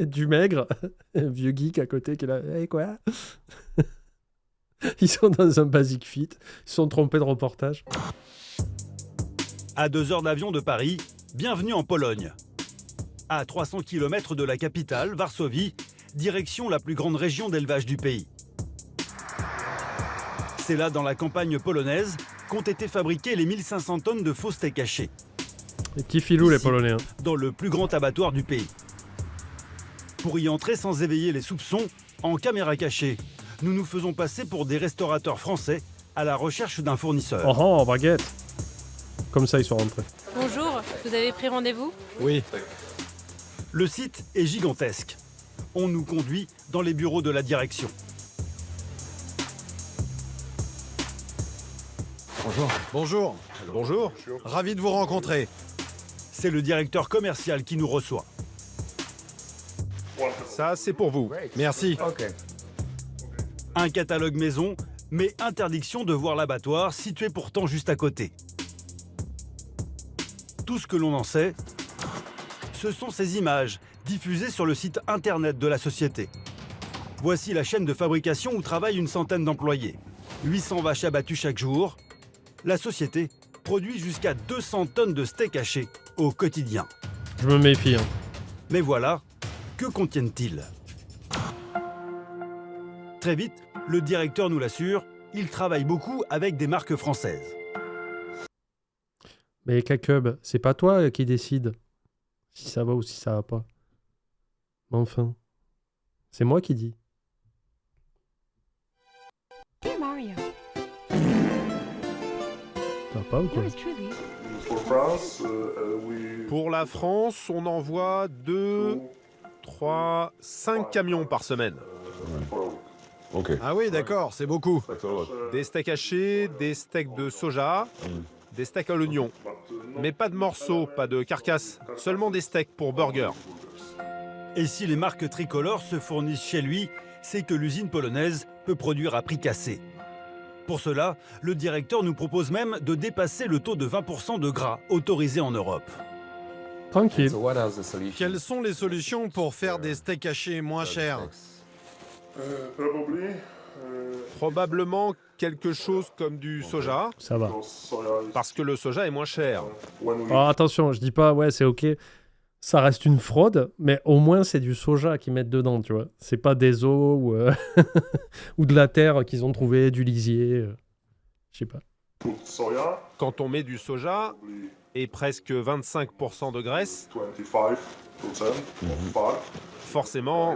Du maigre, un vieux geek à côté qui est là. Eh quoi? Ils sont dans un basic fit, ils se sont trompés de reportage. À 2 heures d'avion de Paris, bienvenue en Pologne. À 300 km de la capitale, Varsovie, direction la plus grande région d'élevage du pays. C'est là, dans la campagne polonaise, qu'ont été fabriqués les 1500 tonnes de faux steaks hachés. Les petits filous, les Ici, Polonais. Hein. Dans le plus grand abattoir du pays. Pour y entrer sans éveiller les soupçons, en caméra cachée, nous nous faisons passer pour des restaurateurs français à la recherche d'un fournisseur. Oh, baguette. Comme ça, ils sont rentrés. Bonjour, vous avez pris rendez-vous? Oui. Le site est gigantesque. On nous conduit dans les bureaux de la direction. Bonjour. Bonjour. Bonjour. Ravi de vous rencontrer. C'est le directeur commercial qui nous reçoit. Ça, c'est pour vous. Merci. Un catalogue maison, mais interdiction de voir l'abattoir, situé pourtant juste à côté. Tout ce que l'on en sait, ce sont ces images diffusées sur le site internet de la société. Voici la chaîne de fabrication où travaillent une centaine d'employés. 800 vaches abattues chaque jour. La société produit jusqu'à 200 tonnes de steak haché au quotidien. Je me méfie. Hein. Mais voilà, que contiennent-ils? Très vite, le directeur nous l'assure, il travaille beaucoup avec des marques françaises. Mais K-Cub, c'est pas toi qui décide si ça va ou si ça va pas. Mais enfin, c'est moi qui dis. Hey Mario. Ça va pas ou quoi? Pour la France, on envoie 2, 3, 5 camions par semaine. Ah oui, d'accord, c'est beaucoup. Des steaks hachés, des steaks de soja, des steaks à l'oignon. Mais pas de morceaux, pas de carcasses, seulement des steaks pour burger. Et si les marques tricolores se fournissent chez lui, c'est que l'usine polonaise peut produire à prix cassé. Pour cela, le directeur nous propose même de dépasser le taux de 20% de gras autorisé en Europe. Tranquille. Quelles sont les solutions pour faire des steaks hachés moins chers? Probablement quelque chose comme du soja. Ça va. Parce que le soja est moins cher. Alors attention, je dis pas, ouais, c'est ok. Ça reste une fraude, mais au moins c'est du soja qu'ils mettent dedans, tu vois. C'est pas des os ou, ou de la terre qu'ils ont trouvé, du lisier. Je sais pas. Quand on met du soja et presque 25% de graisse, forcément,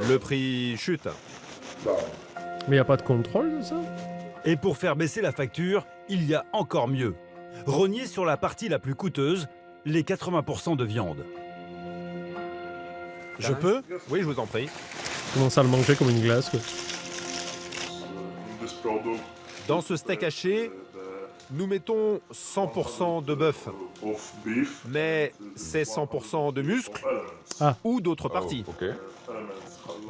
le prix chute. Mais il n'y a pas de contrôle de ça? Et pour faire baisser la facture, il y a encore mieux. Rogner sur la partie la plus coûteuse, les 80% de viande. Je peux? Oui, je vous en prie. Commence à le manger comme une glace, quoi. Dans ce steak haché, nous mettons 100% de bœuf. Mais c'est 100% de muscle ou d'autres parties.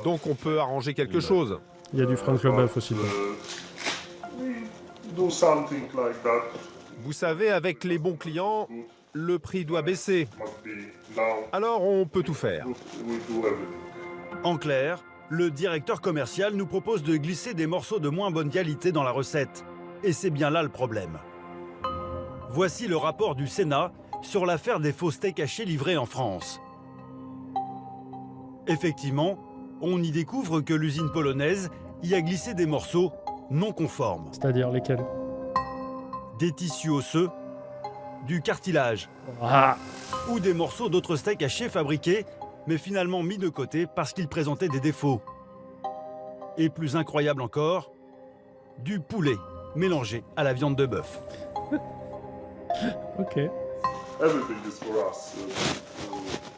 Donc on peut arranger quelque chose. Il y a du Frank Leboeuf aussi. Vous savez, avec les bons clients, le prix doit baisser. Alors on peut tout faire. En clair, le directeur commercial nous propose de glisser des morceaux de moins bonne qualité dans la recette. Et c'est bien là le problème. Voici le rapport du Sénat sur l'affaire des faux steaks hachés livrés en France. Effectivement, on y découvre que l'usine polonaise y a glissé des morceaux non conformes. C'est-à-dire lesquels? Des tissus osseux, du cartilage ou des morceaux d'autres steaks hachés fabriqués, mais finalement mis de côté parce qu'ils présentaient des défauts. Et plus incroyable encore, du poulet mélangé à la viande de bœuf. Ok.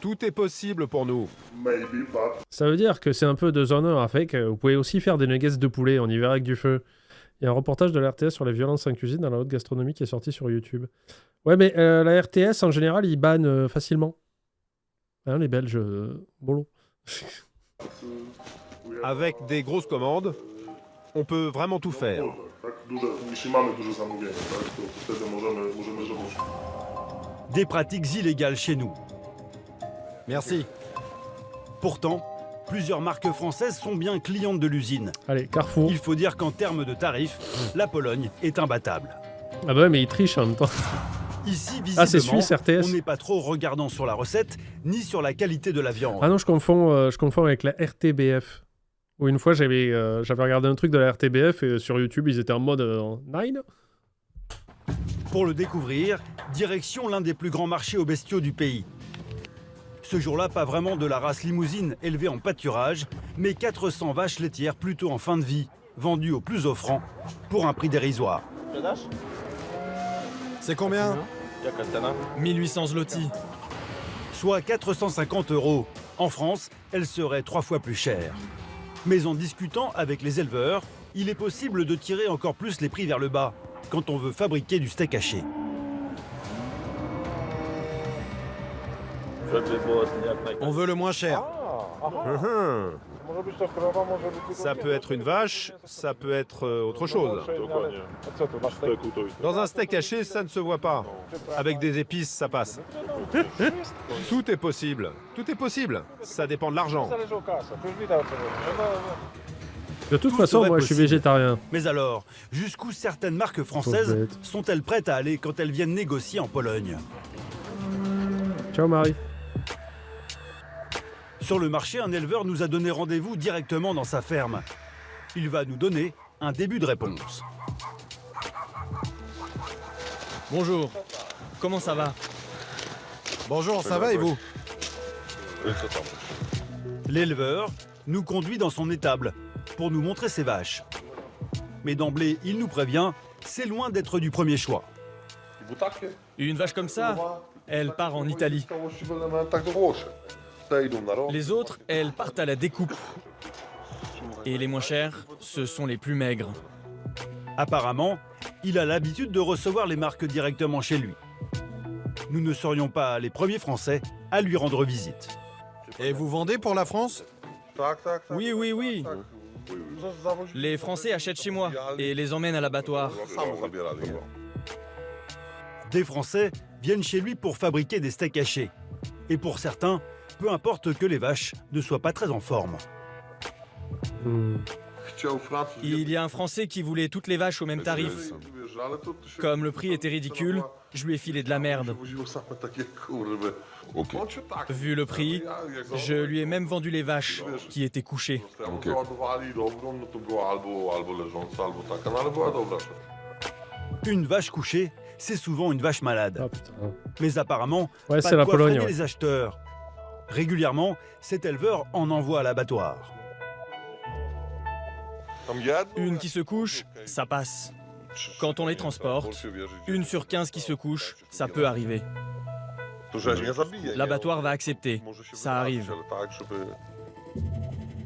Tout est possible pour nous. Ça veut dire que c'est un peu de zone 1 avec. Vous pouvez aussi faire des nuggets de poulet en hiver avec du feu. Il y a un reportage de la RTS sur les violences en cuisine dans la haute gastronomie qui est sorti sur YouTube. Ouais, mais la RTS, en général, ils bannent facilement. Hein, les Belges, bolon. Avec des grosses commandes, on peut vraiment tout faire. Des pratiques illégales chez nous. Merci. Pourtant, plusieurs marques françaises sont bien clientes de l'usine. Allez, Carrefour. Il faut dire qu'en termes de tarifs, la Pologne est imbattable. Ah bah ouais, mais ils trichent en même temps. Ici, Ah, c'est visiblement, Suisse, RTS. on n'est pas trop regardant sur la recette, ni sur la qualité de la viande. Ah non, je confonds avec la RTBF. Où une fois, j'avais regardé un truc de la RTBF et sur YouTube, ils étaient en mode 9. Pour le découvrir, direction l'un des plus grands marchés aux bestiaux du pays. Ce jour-là, pas vraiment de la race limousine élevée en pâturage, mais 400 vaches laitières plutôt en fin de vie, vendues au plus offrant, pour un prix dérisoire. C'est combien 1800 zloty. Soit 450 €. En France, elle serait 3 fois plus chère. Mais en discutant avec les éleveurs, il est possible de tirer encore plus les prix vers le bas quand on veut fabriquer du steak haché. On veut le moins cher. Ça peut être une vache, ça peut être autre chose. Dans un steak haché, ça ne se voit pas. Avec des épices, ça passe. Tout est possible. Tout est possible. Ça dépend de l'argent. De toute Tout façon, serait moi, je suis possible. végétarien. Mais alors, jusqu'où certaines marques françaises Pauvre bête. sont-elles prêtes à aller quand elles viennent négocier en Pologne? Ciao, Marie. Sur le marché, un éleveur nous a donné rendez-vous directement dans sa ferme. Il va nous donner un début de réponse. Bonjour. Comment ça va? Bonjour, ça va et vous? L'éleveur nous conduit dans son étable pour nous montrer ses vaches. Mais d'emblée, il nous prévient, c'est loin d'être du premier choix. Une vache comme ça, elle part en Italie. Les autres, elles partent à la découpe. Et les moins chères, ce sont les plus maigres. Apparemment, il a l'habitude de recevoir les marques directement chez lui. Nous ne serions pas les premiers Français à lui rendre visite. Et vous vendez pour la France? Oui, oui, oui. Les Français achètent chez moi et les emmènent à l'abattoir. Des Français viennent chez lui pour fabriquer des steaks hachés. Et pour certains, peu importe que les vaches ne soient pas très en forme. Il y a un Français qui voulait toutes les vaches au même tarif. Comme le prix était ridicule, je lui ai filé de la merde. Vu le prix, je lui ai même vendu les vaches qui étaient couchées. Une vache couchée, c'est souvent une vache malade. Ah, putain. Mais apparemment, Ouais, pas c'est de la quoi Pologne, freiner ouais. les acheteurs. Régulièrement, cet éleveur en envoie à l'abattoir. Une qui se couche, ça passe. Quand on les transporte, une sur 15 qui se couche, ça peut arriver. L'abattoir va accepter, ça arrive.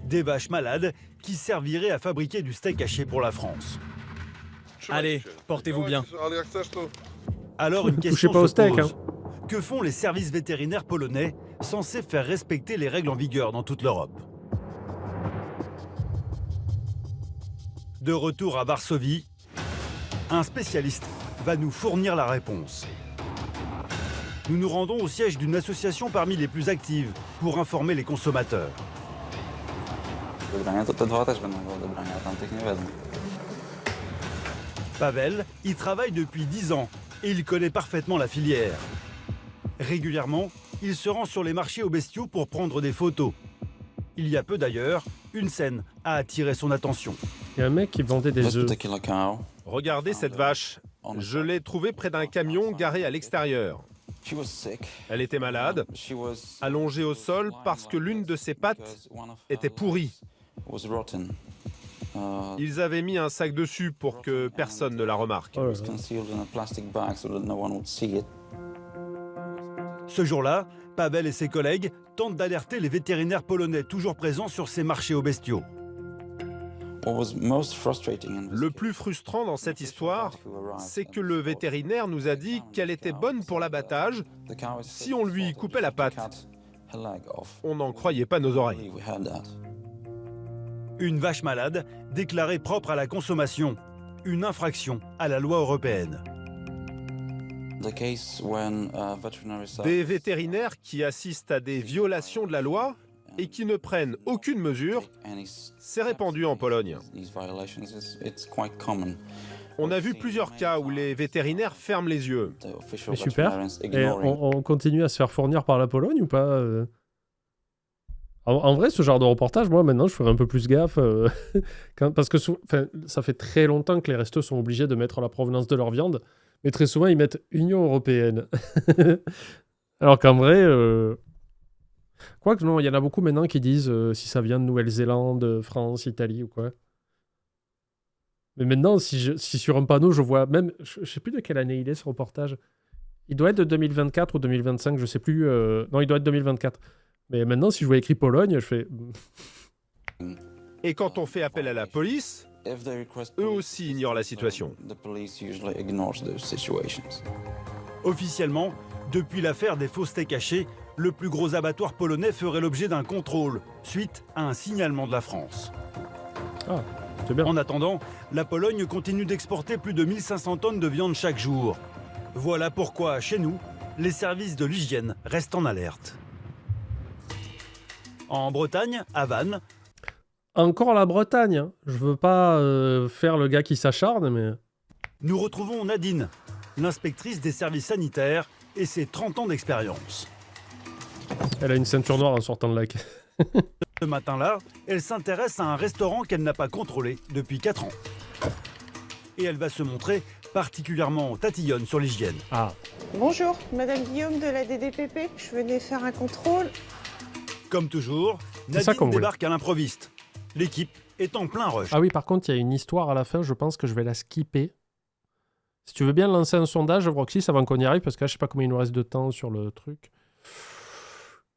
Des vaches malades qui serviraient à fabriquer du steak haché pour la France. Allez, portez-vous bien. Alors une Touchez question pas au se steak, pose. hein. Que font les services vétérinaires polonais censés faire respecter les règles en vigueur dans toute l'Europe? De retour à Varsovie, un spécialiste va nous fournir la réponse. Nous nous rendons au siège d'une association parmi les plus actives pour informer les consommateurs. Pavel y travaille depuis 10 ans et il connaît parfaitement la filière. Régulièrement, il se rend sur les marchés aux bestiaux pour prendre des photos. Il y a peu d'ailleurs, une scène a attiré son attention. Il y a un mec qui vendait des œufs. Regardez cette vache. Je l'ai trouvée près d'un camion garé à l'extérieur. Elle était malade, allongée au sol parce que l'une de ses pattes était pourrie. Ils avaient mis un sac dessus pour que personne ne la remarque. Oh là là. Ce jour-là, Pavel et ses collègues tentent d'alerter les vétérinaires polonais toujours présents sur ces marchés aux bestiaux. Le plus frustrant dans cette histoire, c'est que le vétérinaire nous a dit qu'elle était bonne pour l'abattage si on lui coupait la patte. On n'en croyait pas nos oreilles. Une vache malade déclarée propre à la consommation, une infraction à la loi européenne. Des vétérinaires qui assistent à des violations de la loi et qui ne prennent aucune mesure, c'est répandu en Pologne. On a vu plusieurs cas où les vétérinaires ferment les yeux. Mais super. Et on continue à se faire fournir par la Pologne ou pas en vrai, ce genre de reportage, moi, maintenant, je ferais un peu plus gaffe. Parce que ça fait très longtemps que les restos sont obligés de mettre la provenance de leur viande. Mais très souvent, ils mettent Union européenne. Alors qu'en vrai... Quoique, non, il y en a beaucoup maintenant qui disent si ça vient de Nouvelle-Zélande, France, Italie ou quoi. Mais maintenant, si sur un panneau, je vois même... Je sais plus de quelle année il est, ce reportage. Il doit être de 2024 ou 2025, je sais plus. Non, il doit être 2024. Mais maintenant, si je vois écrit Pologne, je fais... Et quand on fait appel à la police, eux aussi ignorent la situation. Officiellement, depuis l'affaire des faux steaks hachés, le plus gros abattoir polonais ferait l'objet d'un contrôle, suite à un signalement de la France. Ah, c'est bien. En attendant, la Pologne continue d'exporter plus de 1500 tonnes de viande chaque jour. Voilà pourquoi, chez nous, les services de l'hygiène restent en alerte. En Bretagne, à Vannes... Encore la Bretagne, hein. Je veux pas faire le gars qui s'acharne, mais... Nous retrouvons Nadine, l'inspectrice des services sanitaires et ses 30 ans d'expérience. Elle a une ceinture noire en sortant de lac. Ce matin-là, elle s'intéresse à un restaurant qu'elle n'a pas contrôlé depuis 4 ans. Et elle va se montrer particulièrement tatillonne sur l'hygiène. Ah. Bonjour, Madame Guillaume de la DDPP. Je venais faire un contrôle. Comme toujours, Nadine débarque à l'improviste. L'équipe est en plein rush. Ah oui, par contre, il y a une histoire à la fin, je pense que je vais la skipper. Si tu veux bien lancer un sondage, Roxy, avant qu'on y arrive, parce que là, je sais pas combien il nous reste de temps sur le truc.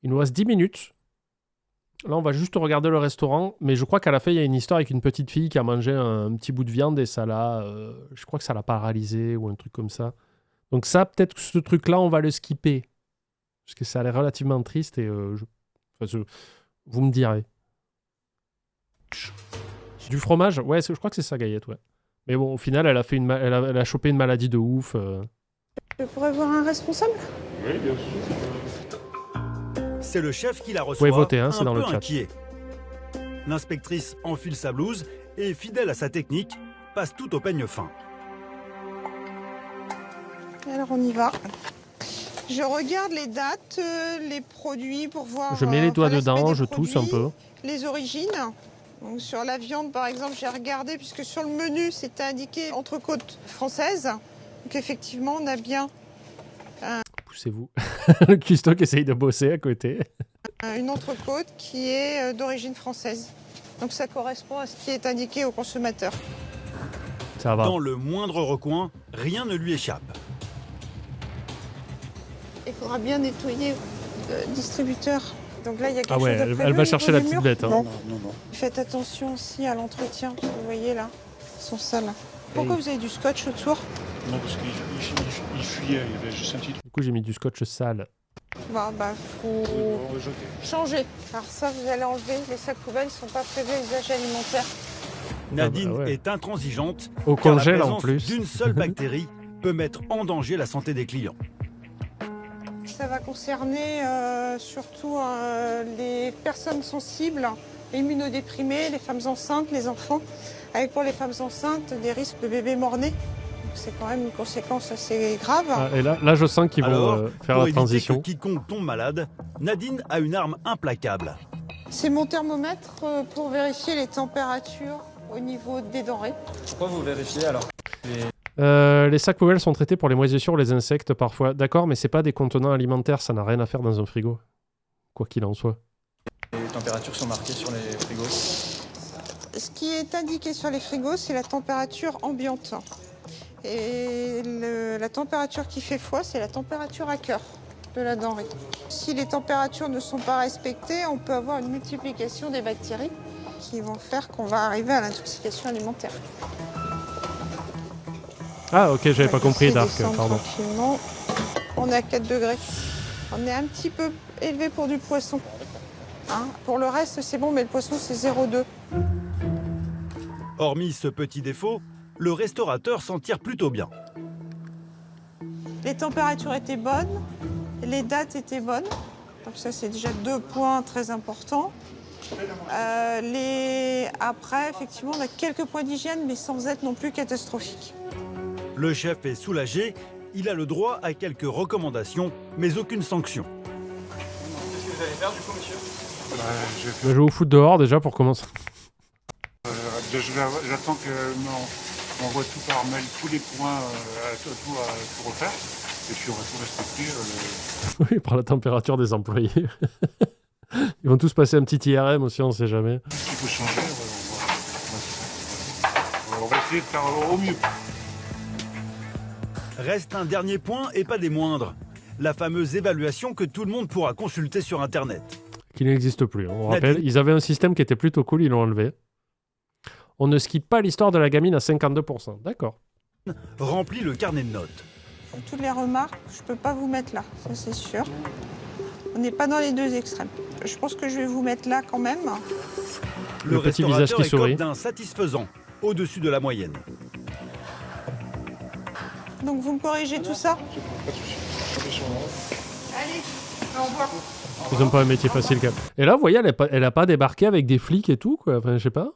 Il nous reste 10 minutes. Là, on va juste regarder le restaurant, mais je crois qu'à la fin, il y a une histoire avec une petite fille qui a mangé un petit bout de viande et ça l'a... je crois que ça l'a paralysée ou un truc comme ça. Donc ça, peut-être que ce truc-là, on va le skipper. Parce que ça a l'air relativement triste et... vous me direz. Du fromage? Ouais, je crois que c'est ça, Gaillette, ouais. Mais bon, au final, elle a, fait elle a chopé une maladie de ouf. Je pourrais voir un responsable? Oui, bien sûr. C'est le chef qui la reçoit, vous pouvez voter, hein, c'est un dans le peu chat. inquiet. L'inspectrice enfile sa blouse et, fidèle à sa technique, passe tout au peigne fin. Alors on y va. Je regarde les dates, les produits pour voir... Je mets les doigts l'aspect dedans, des je tousse un peu. Les origines. Donc, sur la viande, par exemple, j'ai regardé, puisque sur le menu, c'était indiqué entrecôte française. Donc effectivement, on a bien... Poussez-vous. Le cuistot qui essaye de bosser à côté. Une entrecôte qui est d'origine française. Donc ça correspond à ce qui est indiqué au consommateur. Ça va. Dans le moindre recoin, rien ne lui échappe. Il faudra bien nettoyer le distributeur. Donc là, il y a quelque chose de prévu elle va au chercher niveau la des petite murs. bête. Hein. Non. Faites attention aussi à l'entretien. Vous voyez là, ils sont sales. Pourquoi vous avez du scotch autour? Non, parce qu'il fuyait, il y avait juste un petit truc. Du coup, j'ai mis du scotch sale. Bah, faut changer. Alors ça, vous allez enlever. Les sacs poubelles ne sont pas prévus à usage alimentaire. Nadine est intransigeante. Au car congèle, la en présence plus. d'une seule bactérie peut mettre en danger la santé des clients. Ça va concerner surtout les personnes sensibles, les immunodéprimées, les femmes enceintes, les enfants, avec pour les femmes enceintes des risques de bébés mort-nés. C'est quand même une conséquence assez grave. Ah, et là, je sens qu'ils vont faire pour la transition. éviter que quiconque tombe malade, Nadine a une arme implacable. C'est mon thermomètre pour vérifier les températures au niveau des denrées. Pourquoi vous vérifiez alors? Les sacs poubelles sont traités pour les moisissures ou les insectes parfois. D'accord, mais c'est pas des contenants alimentaires, ça n'a rien à faire dans un frigo. Quoi qu'il en soit. Les températures sont marquées sur les frigos. Ce qui est indiqué sur les frigos, c'est la température ambiante. Et la température qui fait foi, c'est la température à cœur de la denrée. Si les températures ne sont pas respectées, on peut avoir une multiplication des bactéries qui vont faire qu'on va arriver à l'intoxication alimentaire. Ah ok, j'avais pas compris, Dark, pardon. Tranquillement. On est à 4 degrés. On est un petit peu élevé pour du poisson. Hein, pour le reste, c'est bon, mais le poisson, c'est 0,2. Hormis ce petit défaut, le restaurateur s'en tire plutôt bien. Les températures étaient bonnes, les dates étaient bonnes. Donc ça, c'est déjà 2 points très importants. Après, effectivement, on a quelques points d'hygiène, mais sans être non plus catastrophique. Le chef est soulagé, il a le droit à quelques recommandations, mais aucune sanction. Qu'est-ce que vous allez faire du coup, monsieur? Je vais jouer au foot dehors déjà pour commencer. J'attends que m'envoie tout par mail, tous les points, tout refaire. Et puis on va tout respecter. Oui, par la température des employés. Ils vont tous passer un petit IRM aussi, on sait jamais. Il faut changer, on va essayer de faire au mieux. Reste un dernier point et pas des moindres. La fameuse évaluation que tout le monde pourra consulter sur Internet. Qui n'existe plus, on rappelle. Ils avaient un système qui était plutôt cool, ils l'ont enlevé. On ne skippe pas l'histoire de la gamine à 52%. D'accord. Remplis le carnet de notes. Toutes les remarques, je ne peux pas vous mettre là, ça c'est sûr. On n'est pas dans les deux extrêmes. Je pense que je vais vous mettre là quand même. Le petit visage qui sourit. D'un satisfaisant, au-dessus de la moyenne. Donc vous me corrigez tout ça? Pas de souci. Allez, au revoir. Ils n'ont pas un métier facile quand même. Et là, vous voyez, elle a pas débarqué avec des flics et tout, quoi. Enfin, je sais pas.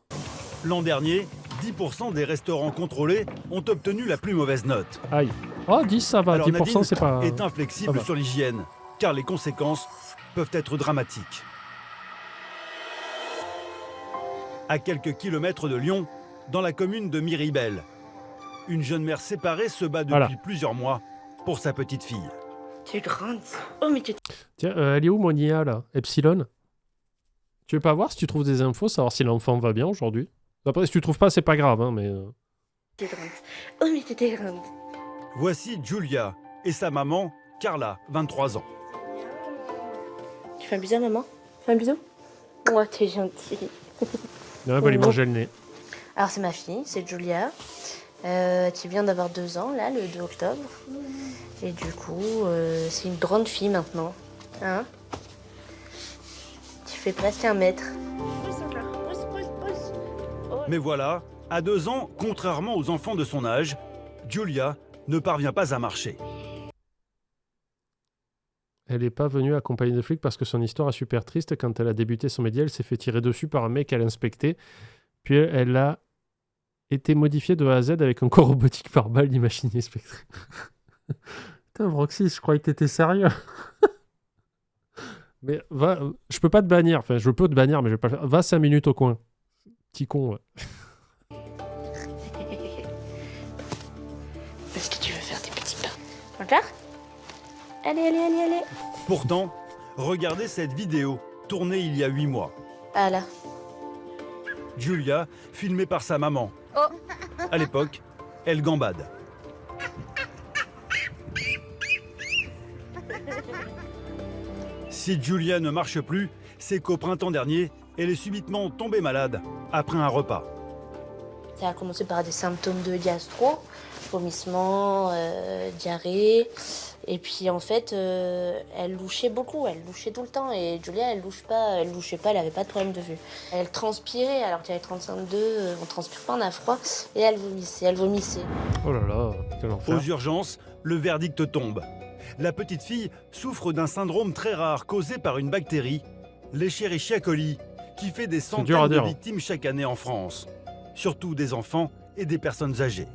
L'an dernier, 10% des restaurants contrôlés ont obtenu la plus mauvaise note. Aïe. Oh, 10, ça va. Alors, 10%, Nadine c'est pas... est inflexible sur l'hygiène, car les conséquences peuvent être dramatiques. À quelques kilomètres de Lyon, dans la commune de Miribel, une jeune mère séparée se bat depuis plusieurs mois pour sa petite fille. Tu es grande. Oh, mais tu... Tiens, elle est où, mon IA, là? Epsilon? Tu veux pas voir si tu trouves des infos, savoir si l'enfant va bien aujourd'hui? Après, si tu trouves pas, c'est pas grave, hein, mais... Tu es grande. Oh, mais tu es grande. Voici Julia et sa maman, Carla, 23 ans. Tu fais un bisou à maman? Fais un bisou? Oh, t'es gentille. Non, elle va lui manger le nez. Alors, c'est ma fille, c'est Julia, qui vient d'avoir 2 ans, là, le 2 octobre. Et du coup, c'est une grande fille maintenant. Hein? Tu fais presque 1 mètre. Mais voilà, à 2 ans, contrairement aux enfants de son âge, Julia ne parvient pas à marcher. Elle n'est pas venue accompagnée de flics parce que son histoire est super triste. Quand elle a débuté son média, elle s'est fait tirer dessus par un mec qu'elle inspectait. Puis elle a été modifiée de A à Z avec un corps robotique par balle d'imagerie inspectrice. Putain, Vroxy, je croyais que t'étais sérieux. Mais va, je peux pas te bannir. Enfin, je peux te bannir, mais je vais pas le faire. Va 5 minutes au coin. Petit con, ouais. Est-ce que tu veux faire des petits pains? Encore? Allez. Pourtant, regardez cette vidéo, tournée il y a 8 mois. Ah là. Julia, filmée par sa maman. Oh. À l'époque, elle gambade. Si Julia ne marche plus, c'est qu'au printemps dernier, elle est subitement tombée malade après un repas. Ça a commencé par des symptômes de gastro, vomissements, diarrhée. Et puis en fait, elle louchait beaucoup, elle louchait tout le temps. Et Julia, elle louchait pas, elle avait pas de problème de vue. Elle transpirait, alors qu'il y avait 35,2, on transpire pas, on a froid. Et elle vomissait. Oh là là, quel enfer. Aux urgences, le verdict tombe. La petite fille souffre d'un syndrome très rare causé par une bactérie, l'Escherichia coli, qui fait des centaines de victimes chaque année en France. Surtout des enfants et des personnes âgées.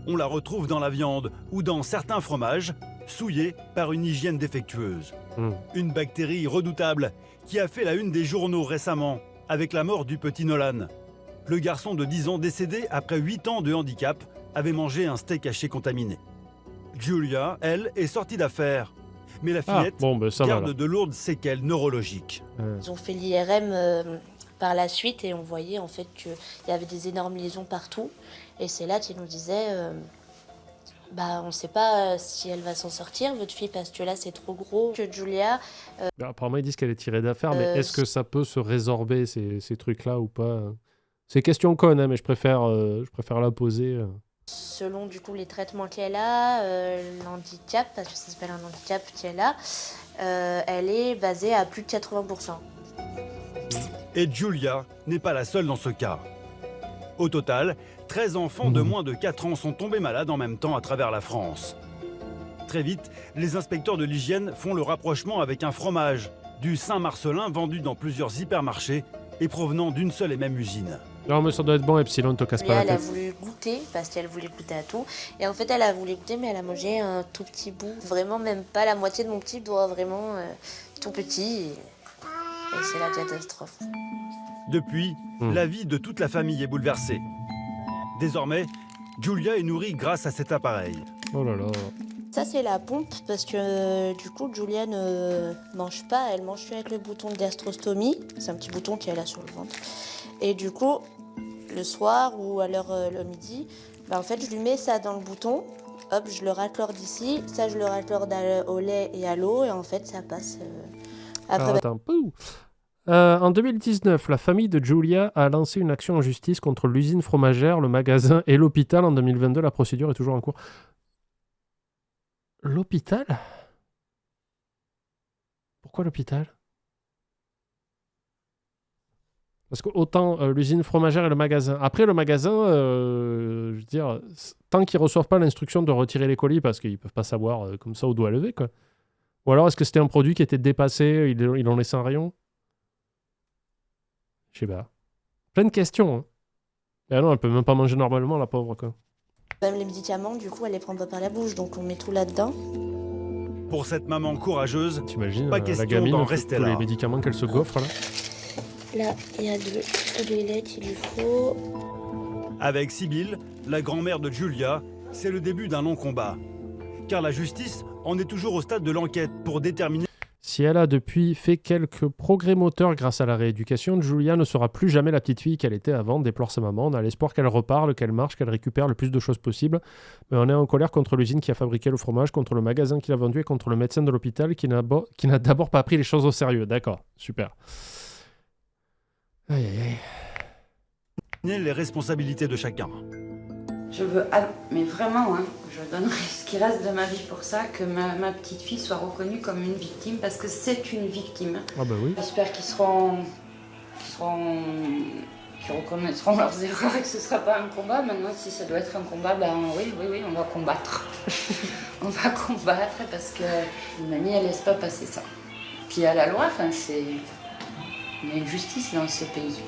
On la retrouve dans la viande ou dans certains fromages, souillés par une hygiène défectueuse. Une bactérie redoutable qui a fait la une des journaux récemment avec la mort du petit Nolan. Le garçon de 10 ans décédé après 8 ans de handicap avait mangé un steak haché contaminé. Julia, elle, est sortie d'affaires. Mais la fillette garde de lourdes séquelles neurologiques. Ils ont fait l'IRM par la suite et on voyait en fait qu'il y avait des énormes lésions partout. Et c'est là qu'il nous disait on ne sait pas si elle va s'en sortir, votre fille, parce que là c'est trop gros. Que Julia. Apparemment, ils disent qu'elle est tirée d'affaire, mais est-ce que ça peut se résorber ces trucs-là ou pas? C'est question conne, hein, mais je préfère la poser. Selon du coup les traitements qu'elle a, l'handicap, parce que ça s'appelle un handicap qu'elle a, elle est basée à plus de 80%. Et Julia n'est pas la seule dans ce cas. Au total, 13 enfants de moins de 4 ans sont tombés malades en même temps à travers la France. Très vite, les inspecteurs de l'hygiène font le rapprochement avec un fromage, du Saint-Marcelin vendu dans plusieurs hypermarchés et provenant d'une seule et même usine. Non, mais ça doit être bon, Epsilon, ne te casse pas la Elle a tête. voulu goûter, parce qu'elle voulait goûter à tout. Et en fait, elle a voulu goûter, mais elle a mangé un tout petit bout. Vraiment, même pas la moitié de mon petit doigt, vraiment tout petit. Et c'est la catastrophe. Depuis, la vie de toute la famille est bouleversée. Désormais, Julia est nourrie grâce à cet appareil. Oh là là. Ça, c'est la pompe, parce que du coup, Julia ne mange pas. Elle mange avec le bouton de gastrostomie. C'est un petit bouton qu'elle a sur le ventre. Et du coup, le soir ou à l'heure le midi, en fait, je lui mets ça dans le bouton. Hop, je le raccorde ici. Ça, je le raccorde au lait et à l'eau. Et en fait, ça passe après. Alors, attends. En 2019, la famille de Julia a lancé une action en justice contre l'usine fromagère, le magasin et l'hôpital. En 2022, la procédure est toujours en cours. L'hôpital? Pourquoi l'hôpital? Parce que autant l'usine fromagère et le magasin. Après, le magasin, je veux dire, tant qu'ils ne reçoivent pas l'instruction de retirer les colis, parce qu'ils ne peuvent pas savoir comme ça au doigt levé, quoi. Ou alors, est-ce que c'était un produit qui était dépassé, ils l'ont laissé en rayon? Je sais pas. Plein de questions. Hein. Et non, elle peut même pas manger normalement, la pauvre, quoi. Même les médicaments, du coup, elle les prend pas par la bouche, donc on met tout là-dedans. Pour cette maman courageuse, t'imagines, pas la question gamine, d'en tous rester les là. médicaments qu'elle se gaufre, là. Là, il y a les laits qu'il lui faut. Avec Sibylle, la grand-mère de Julia, c'est le début d'un long combat. Car la justice en est toujours au stade de l'enquête pour déterminer... Si elle a depuis fait quelques progrès moteurs grâce à la rééducation, Julia ne sera plus jamais la petite fille qu'elle était avant, déplore sa maman. On a l'espoir qu'elle reparle, qu'elle marche, qu'elle récupère le plus de choses possible. Mais on est en colère contre l'usine qui a fabriqué le fromage, contre le magasin qui l'a vendu et contre le médecin de l'hôpital qui n'a d'abord pas pris les choses au sérieux. D'accord, super. Aïe, aïe, aïe. les responsabilités de chacun. Je veux, mais vraiment, hein, je donnerai ce qui reste de ma vie pour ça, que ma petite fille soit reconnue comme une victime, parce que c'est une victime. Ah bah oui. J'espère qu'ils reconnaîtront leurs erreurs et que ce ne sera pas un combat. Maintenant, si ça doit être un combat, oui, on va combattre. On va combattre parce que une mamie, elle laisse pas passer ça. Puis à la loi, il y a une justice dans ce pays.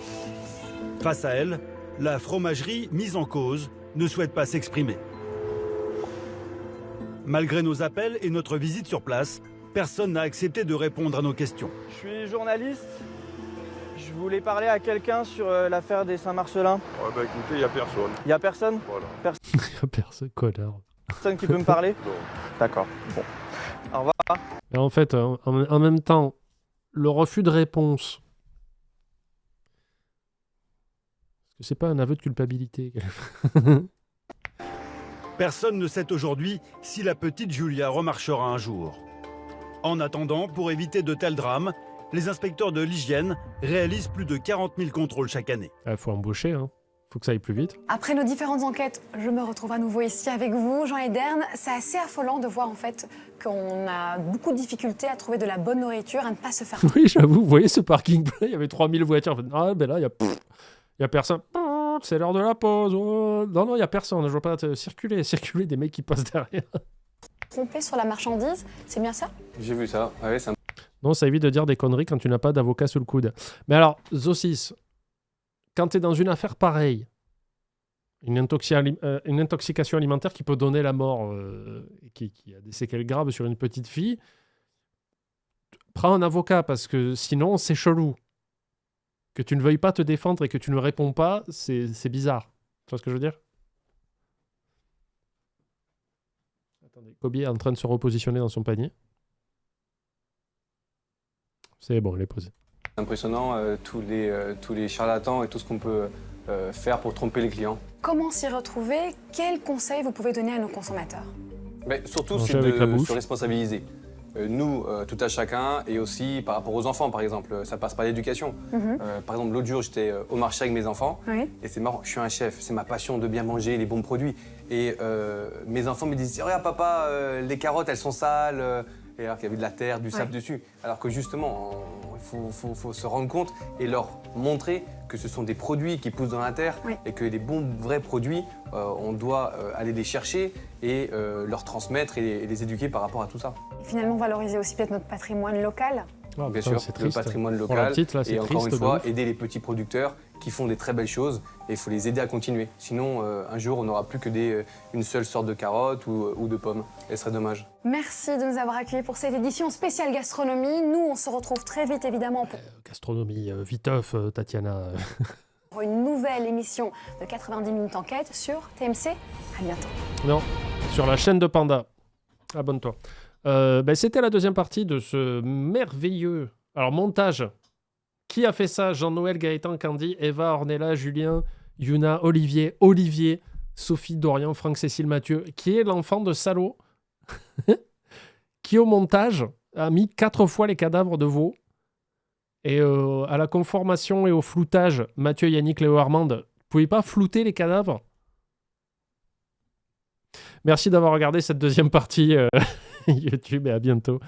Face à elle, la fromagerie mise en cause ne souhaite pas s'exprimer. Malgré nos appels et notre visite sur place, personne n'a accepté de répondre à nos questions. Je suis journaliste. Je voulais parler à quelqu'un sur l'affaire des Saint-Marcelin. Ouais, bah écoutez, il n'y a personne. Il n'y a personne? Voilà. Il n'y a personne, connard. Personne qui peut me parler? Non. D'accord. Bon. Au revoir. Et en fait, en même temps, le refus de réponse... C'est pas un aveu de culpabilité. Personne ne sait aujourd'hui si la petite Julia remarchera un jour. En attendant, pour éviter de tels drames, les inspecteurs de l'hygiène réalisent plus de 40 000 contrôles chaque année. Il faut embaucher, hein. Faut que ça aille plus vite. Après nos différentes enquêtes, je me retrouve à nouveau ici avec vous, Jean et Dern. C'est assez affolant de voir en fait qu'on a beaucoup de difficultés à trouver de la bonne nourriture, à ne pas se faire... Oui, j'avoue, vous voyez ce parking plein, il y avait 3000 voitures. Ah ben là, il y a personne. C'est l'heure de la pause. Oh. Non, il y a personne. Je vois pas circuler des mecs qui passent derrière. Tromper sur la marchandise, c'est bien ça? J'ai vu ça. Ouais, ça... Non, ça évite de dire des conneries quand tu n'as pas d'avocat sous le coude. Mais alors, Zosis, quand tu es dans une affaire pareille, une intoxication alimentaire qui peut donner la mort, qui a des séquelles graves sur une petite fille, prends un avocat parce que sinon, c'est chelou. Que tu ne veuilles pas te défendre et que tu ne réponds pas, c'est bizarre. Tu vois ce que je veux dire? Attendez, Kobe est en train de se repositionner dans son panier. C'est bon, il est posé. Impressionnant, tous les charlatans et tout ce qu'on peut faire pour tromper les clients. Comment s'y retrouver? Quels conseils vous pouvez donner à nos consommateurs? Surtout, Manger c'est avec la de bouche. se responsabiliser. Nous, tout à chacun, et aussi par rapport aux enfants, par exemple. Ça passe par l'éducation. Par exemple, l'autre jour, j'étais au marché avec mes enfants, et c'est marrant, je suis un chef, c'est ma passion de bien manger, les bons produits. Et mes enfants me disent, regarde papa, les carottes, elles sont sales, et alors qu'il y avait de la terre, du sable dessus. Alors que justement, il faut se rendre compte et leur montrer que ce sont des produits qui poussent dans la terre et que les bons, vrais produits, on doit aller les chercher et leur transmettre et les éduquer par rapport à tout ça. Et finalement, valoriser aussi peut-être notre patrimoine local. Bien sûr, le patrimoine local et encore une fois, aider les petits producteurs qui font des très belles choses et il faut les aider à continuer. Sinon, un jour, on n'aura plus que une seule sorte de carotte ou de pommes. Et ce serait dommage. Merci de nous avoir accueillis pour cette édition spéciale gastronomie. Nous, on se retrouve très vite, évidemment, pour Gastronomie, viteuf, Tatiana. pour une nouvelle émission de 90 minutes enquête sur TMC. À bientôt. Non, sur la chaîne de Panda. Abonne-toi. C'était la deuxième partie de ce merveilleux montage. Qui a fait ça? Jean-Noël, Gaëtan, Candy, Eva, Ornella, Julien, Yuna, Olivier, Sophie, Dorian, Franck, Cécile, Mathieu, qui est l'enfant de salaud, qui au montage a mis 4 fois les cadavres de veau. Et à la conformation et au floutage, Mathieu, Yannick, Léo, Armande, vous pouvez pas flouter les cadavres? Merci d'avoir regardé cette deuxième partie YouTube et à bientôt.